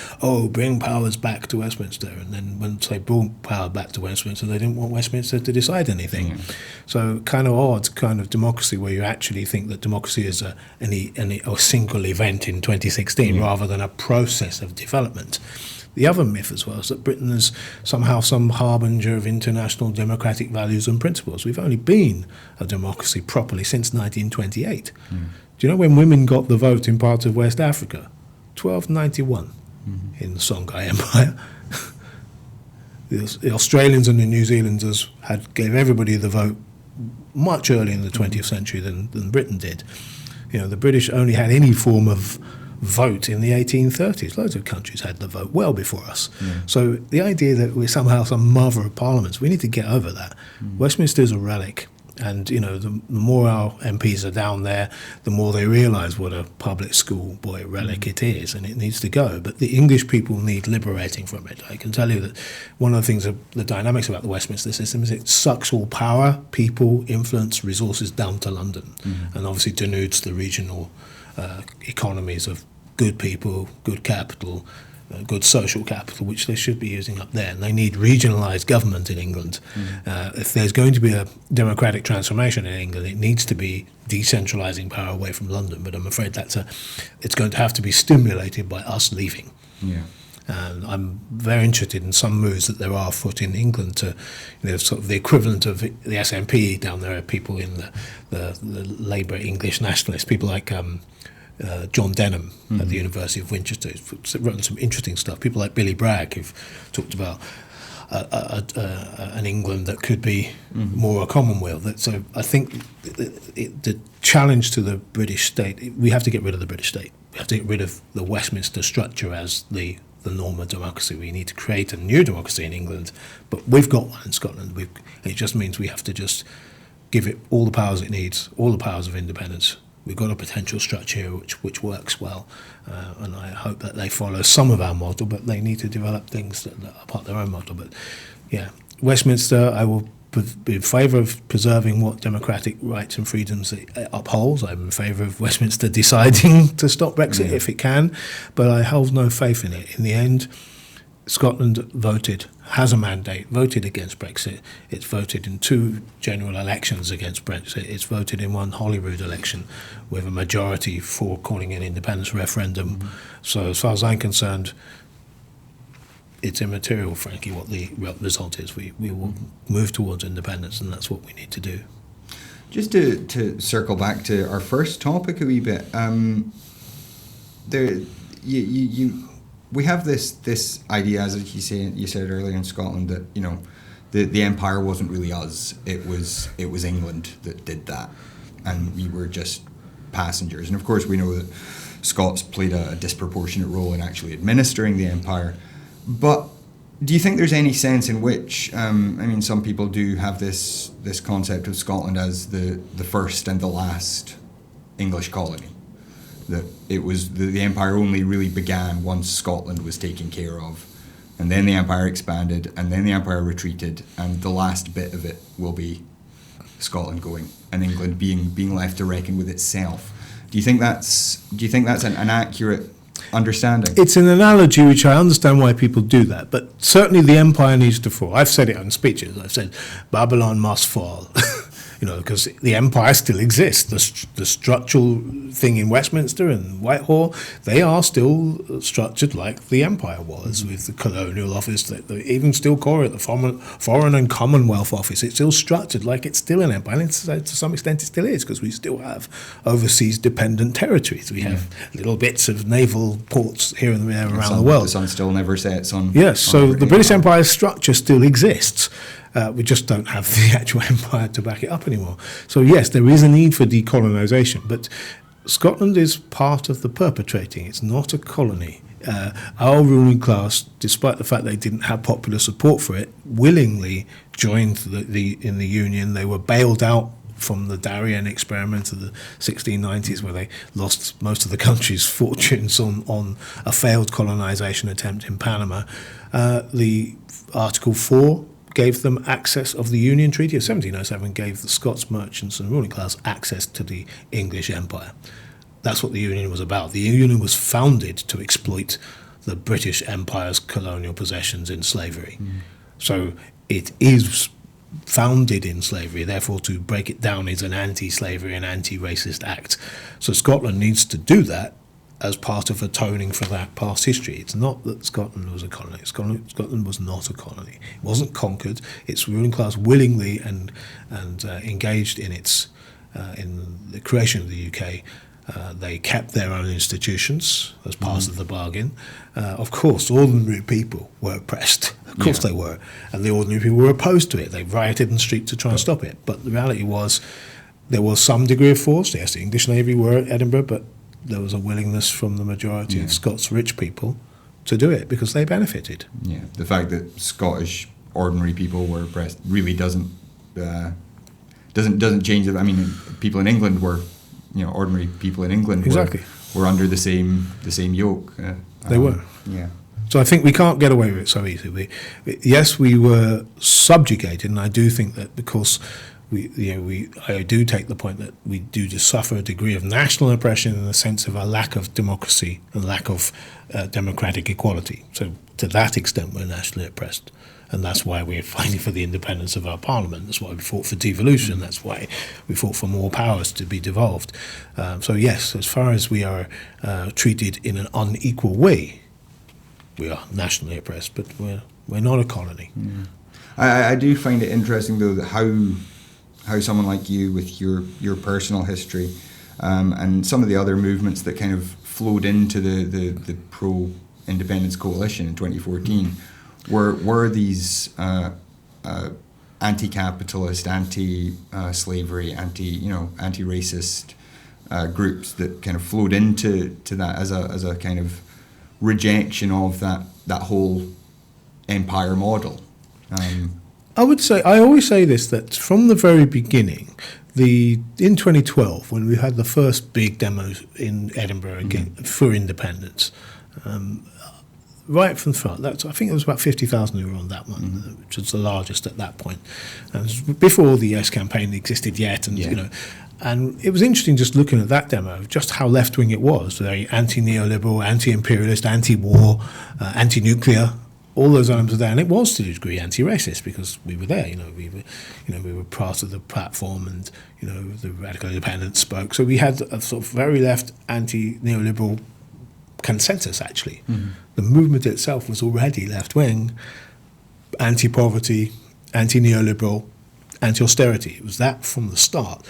Speaker 2: bring powers back to Westminster, and then once they brought power back to Westminster, they didn't want Westminster to decide anything. So kind of odd kind of democracy where you actually think that democracy is a single event in 2016 rather than a process of development. The other myth as well is that Britain is somehow some harbinger of international democratic values and principles. We've only been a democracy properly since 1928. Do you know when women got the vote in parts of West Africa? 1291 in the Songhai Empire. The Australians and the New Zealanders gave everybody the vote much earlier in the 20th century than Britain did. The British only had any form of vote in the 1830s. Loads of countries had the vote well before us. So the idea that we're somehow some mother of parliaments, we need to get over that. Westminster is a relic, and the more our MPs are down there, the more they realise what a public school boy relic it is, and it needs to go. But the English people need liberating from it. I can tell you that one of the things, the dynamics about the Westminster system is it sucks all power, people, influence, resources down to London, and obviously denudes the regional economies of good people, good capital, good social capital, which they should be using up there. And they need regionalised government in England. If there's going to be a democratic transformation in England, it needs to be decentralising power away from London. But I'm afraid it's going to have to be stimulated by us leaving. And I'm very interested in some moves that there are afoot in England to, sort of the equivalent of the SNP down there are people in the Labour English nationalists, people like John Denham at the University of Winchester, who's written some interesting stuff. People like Billy Bragg, who've talked about an England that could be more a Commonwealth. So I think the challenge to the British state, we have to get rid of the British state. We have to get rid of the Westminster structure as the norm of democracy. We need to create a new democracy in England, but we've got one in Scotland. It just means we have to just give it all the powers it needs, all the powers of independence. We've got a potential structure here which works well, and I hope that they follow some of our model, but they need to develop things that are part of their own model. But yeah, Westminster, I will be in favour of preserving what democratic rights and freedoms it upholds. I'm in favour of Westminster deciding to stop Brexit if it can, but I hold no faith in it. In the end, Scotland has a mandate, voted against Brexit. It's voted in 2 general elections against Brexit. It's voted in 1 Holyrood election with a majority for calling an independence referendum. So as far as I'm concerned, it's immaterial, frankly, what the result is. We will move towards independence, and that's what we need to do.
Speaker 1: Just to circle back to our first topic a wee bit, we have this idea, as you said earlier in Scotland, that the empire wasn't really us. It was England that did that, and we were just passengers. And of course, we know that Scots played a disproportionate role in actually administering the empire. But do you think there's any sense in which, some people do have this concept of Scotland as the first and the last English colony, that it was the empire only really began once Scotland was taken care of, and then the empire expanded, and then the empire retreated, and the last bit of it will be Scotland going, and England being left to reckon with itself. Do you think that's an accurate understanding?
Speaker 2: It's an analogy which I understand why people do that, but certainly the empire needs to fall. I've said it in speeches. I've said Babylon must fall, because the empire still exists. The structural thing in Westminster and Whitehall, they are still structured like the empire was, with the Colonial Office, even still call it the Foreign and Commonwealth Office. It's still structured like it's still an empire, and to some extent it still is, because we still have overseas dependent territories. We have little bits of naval ports here and there around the world.
Speaker 1: The sun still never sets on.
Speaker 2: Yes, so the British Empire's structure still exists. We just don't have the actual empire to back it up anymore. So yes, there is a need for decolonisation, but Scotland is part of the perpetrating. It's not a colony. Our ruling class, despite the fact they didn't have popular support for it, willingly joined in the Union. They were bailed out from the Darien experiment of the 1690s, where they lost most of the country's fortunes on a failed colonisation attempt in Panama. The Article 4 gave them access of the Union Treaty of 1707, gave the Scots merchants and ruling class access to the English Empire. That's what the Union was about. The Union was founded to exploit the British Empire's colonial possessions in slavery. So it is founded in slavery, therefore to break it down is an anti-slavery and anti-racist act. So Scotland needs to do that as part of atoning for that past history. It's not that Scotland was a colony. Scotland was not a colony. It wasn't conquered. Its ruling class willingly and engaged in the creation of the UK. They kept their own institutions as part of the bargain. Of course, ordinary people were oppressed. Of course they were. And the ordinary people were opposed to it. They rioted in the street to try and stop it. But the reality was there was some degree of force. Yes, the English Navy were at Edinburgh, but there was a willingness from the majority of Scots rich people to do it because they benefited. Yeah,
Speaker 1: the fact that Scottish ordinary people were oppressed really doesn't change it. I mean, people in England were, ordinary people in England were under the same yoke.
Speaker 2: They were.
Speaker 1: Yeah.
Speaker 2: So I think we can't get away with it so easily. Yes, we were subjugated, and I do think that because I do take the point that we do just suffer a degree of national oppression in the sense of a lack of democracy and lack of democratic equality. So to that extent, we're nationally oppressed. And that's why we're fighting for the independence of our parliament. That's why we fought for devolution. That's why we fought for more powers to be devolved. So yes, as far as we are treated in an unequal way, we are nationally oppressed, but we're not a colony.
Speaker 1: I do find it interesting, though, that how someone like you, with your personal history, and some of the other movements that kind of flowed into the pro-independence coalition in 2014, were these anti-capitalist, anti-slavery, anti-racist groups that kind of flowed into that as a kind of rejection of that whole empire model.
Speaker 2: I always say this, that from the very beginning, in 2012, when we had the first big demos in Edinburgh again for independence, right from the front, I think it was about 50,000 who were on that one, which was the largest at that point. And it was before the Yes campaign existed yet, and and it was interesting just looking at that demo, just how left-wing it was, very anti-neoliberal, anti-imperialist, anti-war, anti-nuclear. All those elements were there, and it was to a degree anti-racist because we were there. We were part of the platform, and the radical independents spoke. So we had a sort of very left anti-neoliberal consensus. Actually, the movement itself was already left-wing, anti-poverty, anti-neoliberal, anti-austerity. It was that from the start.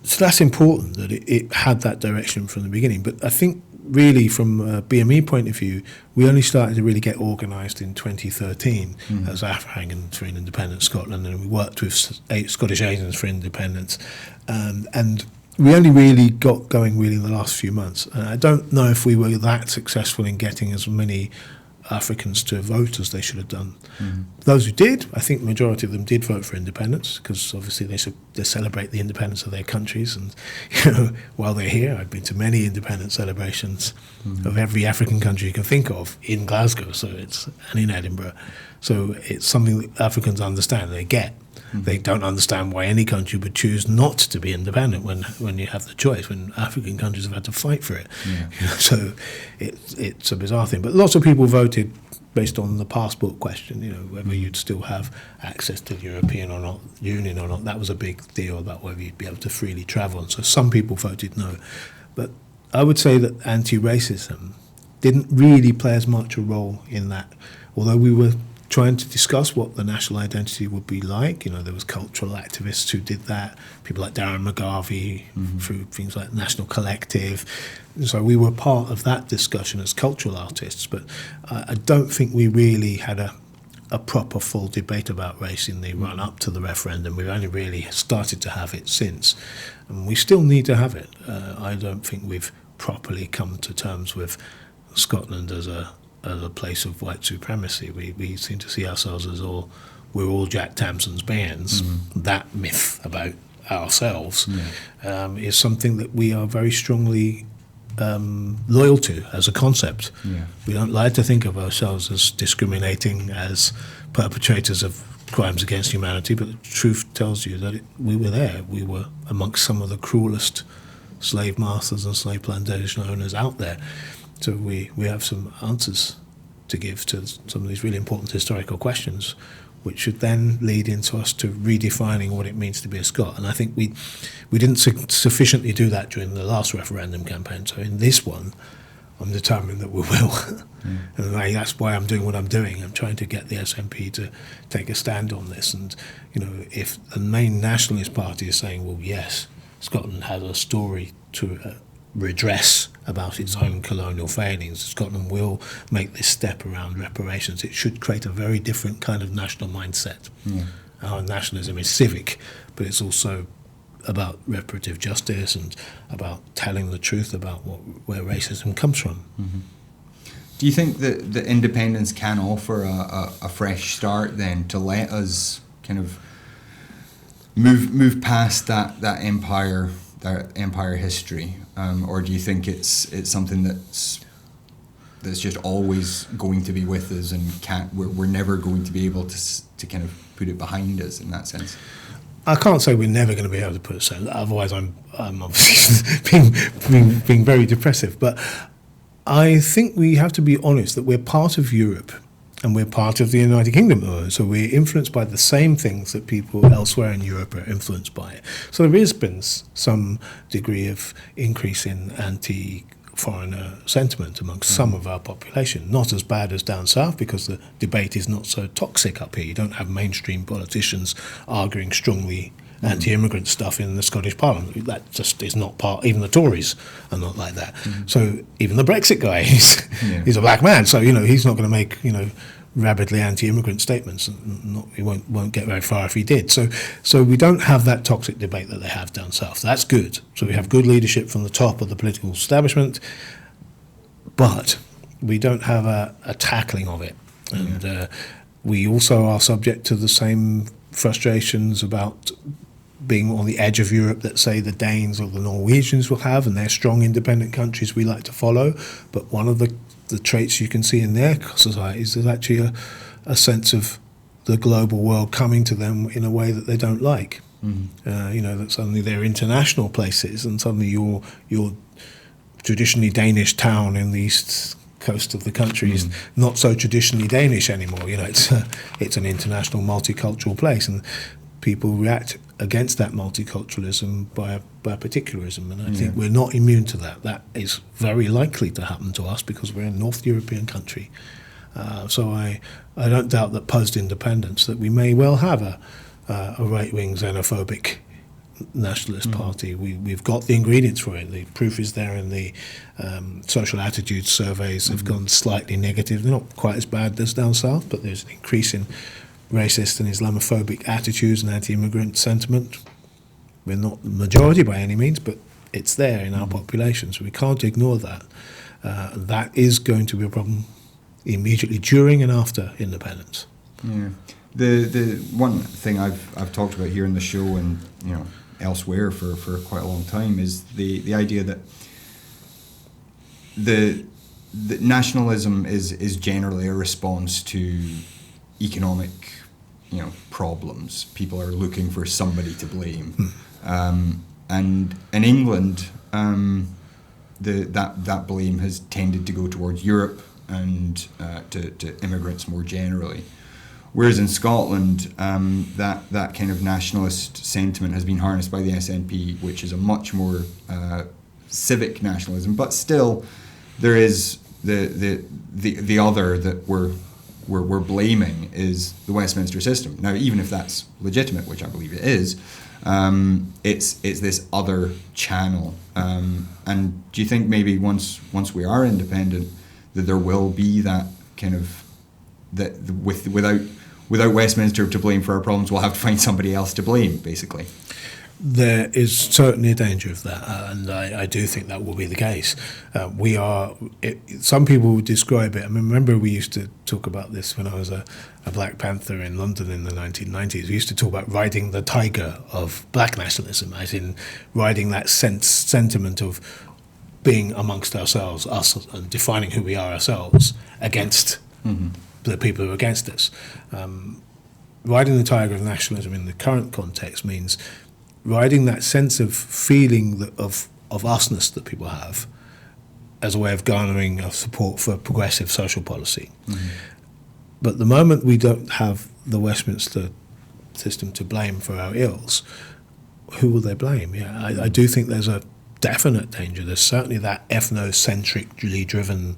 Speaker 2: So that's important that it had that direction from the beginning. But I think really from a BME point of view, we only started to really get organised in 2013 as Africans for Independent Scotland, and we worked with Scottish Asians for Independence, and we only really got going really in the last few months. And I don't know if we were that successful in getting as many Africans to vote as they should have done. Those who did, I think the majority of them did vote for independence, because obviously they celebrate the independence of their countries, and while they're here, I've been to many independence celebrations of every African country you can think of in Glasgow, and in Edinburgh. So it's something that Africans understand, they get. They don't understand why any country would choose not to be independent when you have the choice, when African countries have had to fight for it. So it's a bizarre thing. But lots of people voted based on the passport question, whether you'd still have access to the European or not, Union or not. That was a big deal about whether you'd be able to freely travel. And so some people voted no. But I would say that anti-racism didn't really play as much a role in that, although we were trying to discuss what the national identity would be like. There was cultural activists who did that, people like Darren McGarvey through things like National Collective. And so we were part of that discussion as cultural artists, but I don't think we really had a proper full debate about race in the run-up to the referendum. We've only really started to have it since, and we still need to have it. I don't think we've properly come to terms with Scotland as a place of white supremacy. We seem to see ourselves as we're all Jack Tamson's bands. That myth about ourselves is something that we are very strongly loyal to as a concept. We don't like to think of ourselves as discriminating, as perpetrators of crimes against humanity, but the truth tells you that we were there. We were amongst some of the cruelest slave masters and slave plantation owners out there. So we have some answers to give to some of these really important historical questions, which should then lead into us to redefining what it means to be a Scot. And I think we didn't sufficiently do that during the last referendum campaign. So in this one, I'm determined that we will. And that's why I'm doing what I'm doing. I'm trying to get the SNP to take a stand on this. And, if the main nationalist party is saying, well, yes, Scotland has a story to redress about its own colonial failings, Scotland will make this step around reparations. It should create a very different kind of national mindset. Our nationalism is civic, but it's also about reparative justice and about telling the truth about where racism comes from.
Speaker 1: Do you think that the independence can offer a fresh start then, to let us kind of move past that empire history, or do you think it's something that's just always going to be with us, and we're never going to be able to kind of put it behind us in that sense?
Speaker 2: I can't say we're never going to be able to put it so. Otherwise, I'm obviously being very depressive. But I think we have to be honest that we're part of Europe. And we're part of the United Kingdom, so we're influenced by the same things that people elsewhere in Europe are influenced by. So there has been some degree of increase in anti-foreigner sentiment amongst some of our population. Not as bad as down south, because the debate is not so toxic up here. You don't have mainstream politicians arguing strongly anti-immigrant stuff in the Scottish Parliament. That just is not part. Even the Tories are not like that. So even the Brexit guy, he's a black man. So he's not going to make rabidly anti-immigrant statements, and he won't get very far if he did. So we don't have that toxic debate that they have down south. That's good. So we have good leadership from the top of the political establishment, but we don't have a tackling of it. And we also are subject to the same frustrations about being on the edge of Europe that, say, the Danes or the Norwegians will have, and they're strong independent countries we like to follow. But one of the traits you can see in their societies is actually a sense of the global world coming to them in a way that they don't like. That suddenly they're international places, and suddenly your traditionally Danish town in the east coast of the country is not so traditionally Danish anymore. It's an international multicultural place, and people react against that multiculturalism by particularism, and I think we're not immune to that. That is very likely to happen to us because we're a North European country. So I don't doubt that post-independence that we may well have a right-wing xenophobic nationalist party. We've got the ingredients for it. The proof is there in the social attitude surveys have gone slightly negative. They're not quite as bad as down south, but there's an increase in racist and Islamophobic attitudes and anti-immigrant sentiment. We're not the majority by any means, but it's there in our population, so we can't ignore that. That is going to be a problem immediately during and after independence.
Speaker 1: Yeah. The one thing I've talked about here in the show and elsewhere for quite a long time is the idea that the nationalism is generally a response to economic problems. People are looking for somebody to blame, and in England that blame has tended to go towards Europe and to immigrants more generally. Whereas in Scotland, that kind of nationalist sentiment has been harnessed by the SNP, which is a much more civic nationalism. But still, there is the other that we're blaming is the Westminster system. Now, even if that's legitimate, which I believe it is, it's this other channel. And do you think maybe once we are independent, that there will be that kind of without Westminster to blame for our problems, we'll have to find somebody else to blame, basically?
Speaker 2: There is certainly a danger of that, and I do think that will be the case. Some people would describe it. I mean, remember we used to talk about this when I was a Black Panther in London in the 1990s. We used to talk about riding the tiger of black nationalism, as in riding that sentiment of being amongst ourselves, us, and defining who we are ourselves against the people who are against us. Riding the tiger of nationalism in the current context means riding that sense of feeling of usness that people have as a way of garnering support for progressive social policy. But the moment we don't have the Westminster system to blame for our ills, who will they blame? I do think there's a definite danger. There's certainly that ethnocentrically driven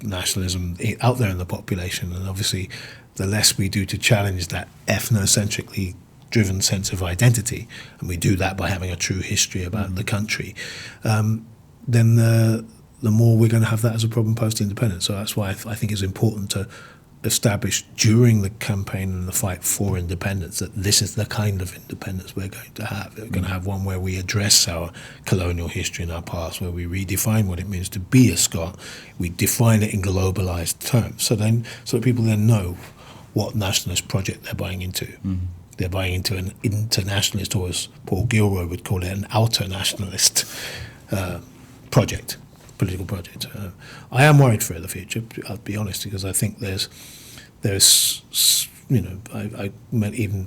Speaker 2: nationalism out there in the population, and obviously the less we do to challenge that ethnocentrically driven sense of identity, and we do that by having a true history about the country, then the more we're going to have that as a problem post-independence. So that's why I think it's important to establish during the campaign and the fight for independence that this is the kind of independence we're going to have. We're going to have one where we address our colonial history and our past, where we redefine what it means to be a Scot. We define it in globalised terms, so that people then know what nationalist project they're buying into. They're buying into an internationalist, or as Paul Gilroy would call it, an outer nationalist project, political project. I am worried for the future, I'll be honest, because I think there's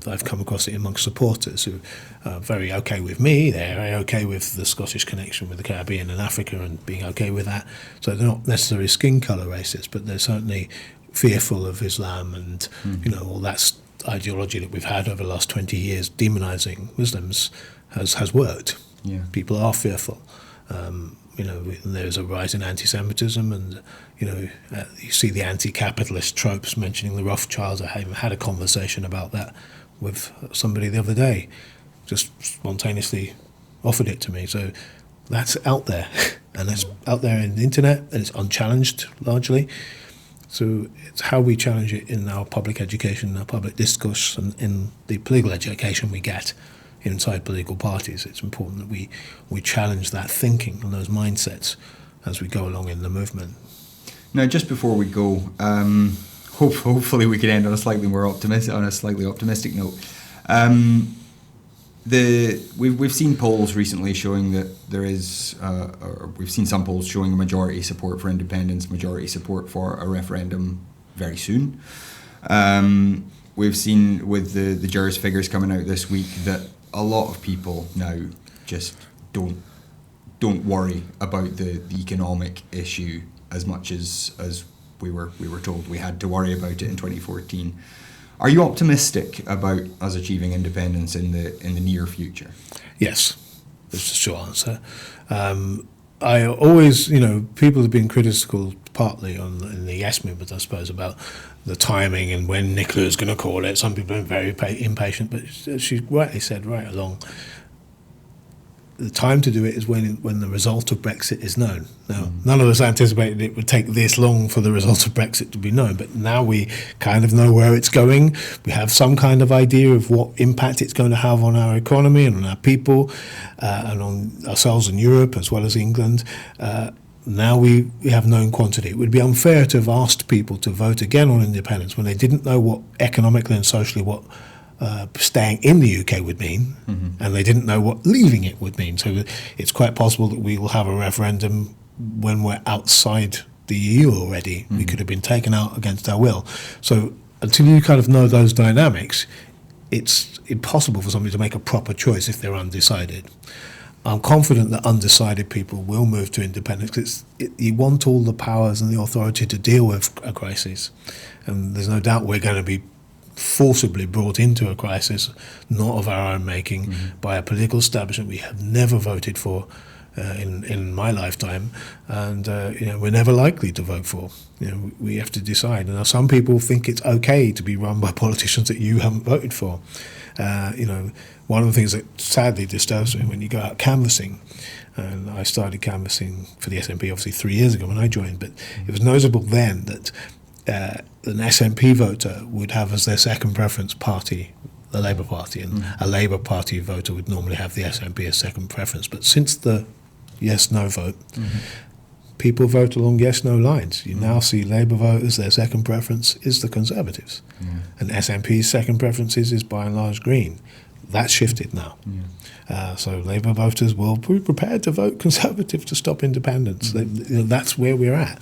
Speaker 2: I've come across it amongst supporters who are very okay with me. They're very okay with the Scottish connection with the Caribbean and Africa and being okay with that. So they're not necessarily skin colour racist, but they're certainly fearful of Islam and all that ideology that we've had over the last 20 years demonising Muslims has worked. People are fearful. There's a rise in anti-Semitism, and you see the anti-capitalist tropes mentioning the Rothschilds. I had a conversation about that with somebody the other day, just spontaneously offered it to me. So that's out there, and it's out there in the internet, and it's unchallenged largely. So it's how we challenge it in our public education, our public discourse, and in the political education we get inside political parties. It's important that we challenge that thinking and those mindsets as we go along in the movement.
Speaker 1: Now, just before we go, hopefully we can end on a slightly optimistic note. We've seen polls recently showing that there is, or we've seen some polls showing a majority support for independence, majority support for a referendum very soon. We've seen with the Gers figures coming out this week that a lot of people now just don't worry about the economic issue as much as we were told we had to worry about it in 2014. Are you optimistic about us achieving independence in the near future?
Speaker 2: Yes, that's the short answer. I always, people have been critical partly in the Yes movement, I suppose, about the timing and when Nicola is going to call it. Some people are very impatient, but she rightly said right along, the time to do it is when the result of Brexit is known. Now, none of us anticipated it would take this long for the result of Brexit to be known, but now we kind of know where it's going. We have some kind of idea of what impact it's going to have on our economy and on our people and on ourselves in Europe as well as England. Now we have known quantity. It would be unfair to have asked people to vote again on independence when they didn't know what economically and socially what staying in the UK would mean, and they didn't know what leaving it would mean. So it's quite possible that we will have a referendum when we're outside the EU already. We could have been taken out against our will. So until you kind of know those dynamics, it's impossible for somebody to make a proper choice if they're undecided. I'm confident that undecided people will move to independence because you want all the powers and the authority to deal with a crisis. And there's no doubt we're going to be forcibly brought into a crisis, not of our own making, by a political establishment we have never voted for in my lifetime, and we're never likely to vote for. We have to decide. And now some people think it's okay to be run by politicians that you haven't voted for. One of the things that sadly disturbs me when you go out canvassing, and I started canvassing for the SNP obviously 3 years ago when I joined, but it was noticeable then that an SNP voter would have as their second preference party the Labour Party, and a Labour Party voter would normally have the SNP as second preference. But since the yes-no vote, people vote along yes-no lines. You now see Labour voters, their second preference is the Conservatives, and SNP's second preference is by and large Green. That's shifted now. So Labour voters will be prepared to vote Conservative to stop independence. That's where we're at.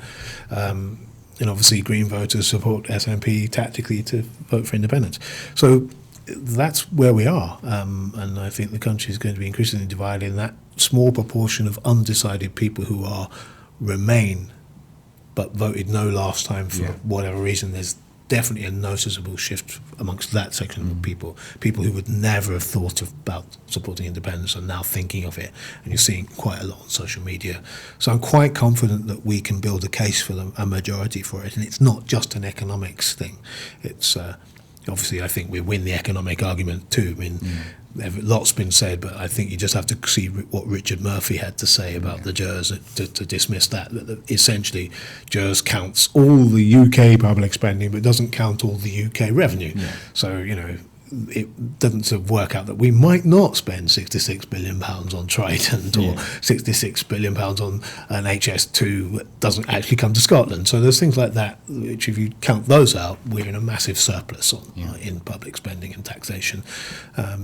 Speaker 2: And obviously Green voters support SNP tactically to vote for independence. So that's where we are. And I think the country is going to be increasingly divided in that small proportion of undecided people who remain but voted no last time for whatever reason. There's definitely a noticeable shift amongst that section of people who would never have thought about supporting independence are now thinking of it, and you're seeing quite a lot on social media. So I'm quite confident that we can build a case for a majority for it, and it's not just an economics thing. It's obviously I think we win the economic argument too. I mean, lots been said, but I think you just have to see what Richard Murphy had to say about the Gers to dismiss that essentially Gers counts all the UK public spending but doesn't count all the UK revenue. So it doesn't sort of work out that we might not spend £66 billion on Trident or £66 billion on an HS2 that doesn't actually come to Scotland. So there's things like that, which if you count those out, we're in a massive surplus in public spending and taxation.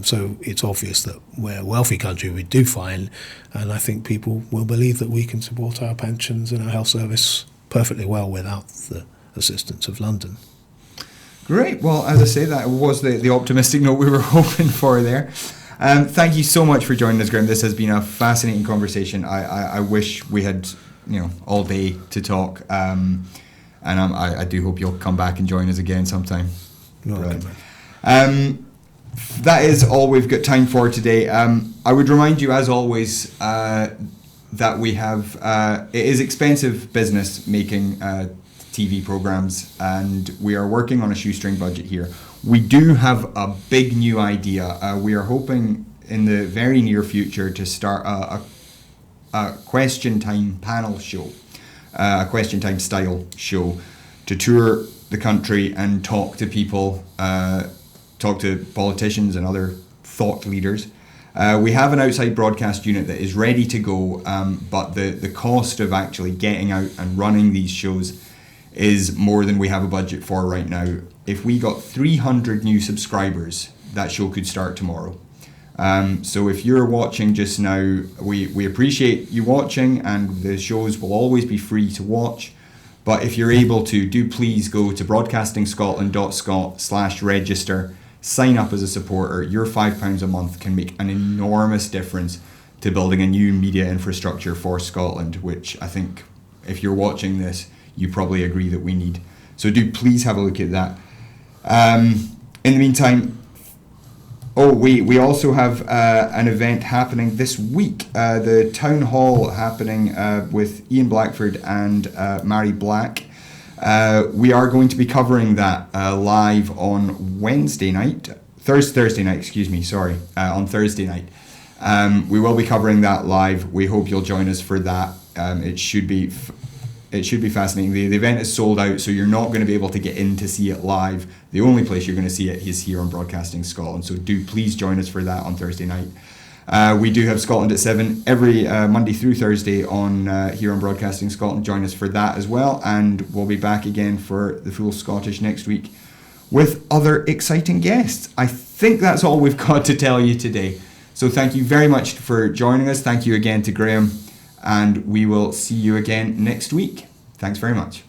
Speaker 2: So it's obvious that we're a wealthy country, we do fine, and I think people will believe that we can support our pensions and our health service perfectly well without the assistance of London.
Speaker 1: Great. Well, as I say, that was the optimistic note we were hoping for there. Thank you so much for joining us, Graham. This has been a fascinating conversation. I wish we had, all day to talk. And I do hope you'll come back and join us again sometime. Brilliant. That is all we've got time for today. I would remind you, as always, that we have it is expensive business making TV programs, and we are working on a shoestring budget here. We do have a big new idea. We are hoping in the very near future to start a question time panel show, a question time style show, to tour the country and talk to people, talk to politicians and other thought leaders. We have an outside broadcast unit that is ready to go, but the cost of actually getting out and running these shows is more than we have a budget for right now. If we got 300 new subscribers, that show could start tomorrow. So if you're watching just now, we appreciate you watching, and the shows will always be free to watch. But if you're able to, do please go to broadcastingscotland.scot/register, sign up as a supporter. Your £5 a month can make an enormous difference to building a new media infrastructure for Scotland, which I think if you're watching this, you probably agree that we need. So do please have a look at that. In the meantime, we also have an event happening this week, the town hall happening with Ian Blackford and Mary Black. We are going to be covering that live on Thursday night, on Thursday night. We will be covering that live. We hope you'll join us for that. It should be fascinating. The event is sold out, so you're not going to be able to get in to see it live. The only place you're going to see it is here on Broadcasting Scotland, so do please join us for that on Thursday night. We do have Scotland at 7 every Monday through Thursday on here on Broadcasting Scotland. Join us for that as well, and we'll be back again for the Full Scottish next week with other exciting guests. I think that's all we've got to tell you today. So thank you very much for joining us. Thank you again to Graham, and we will see you again next week. Thanks very much.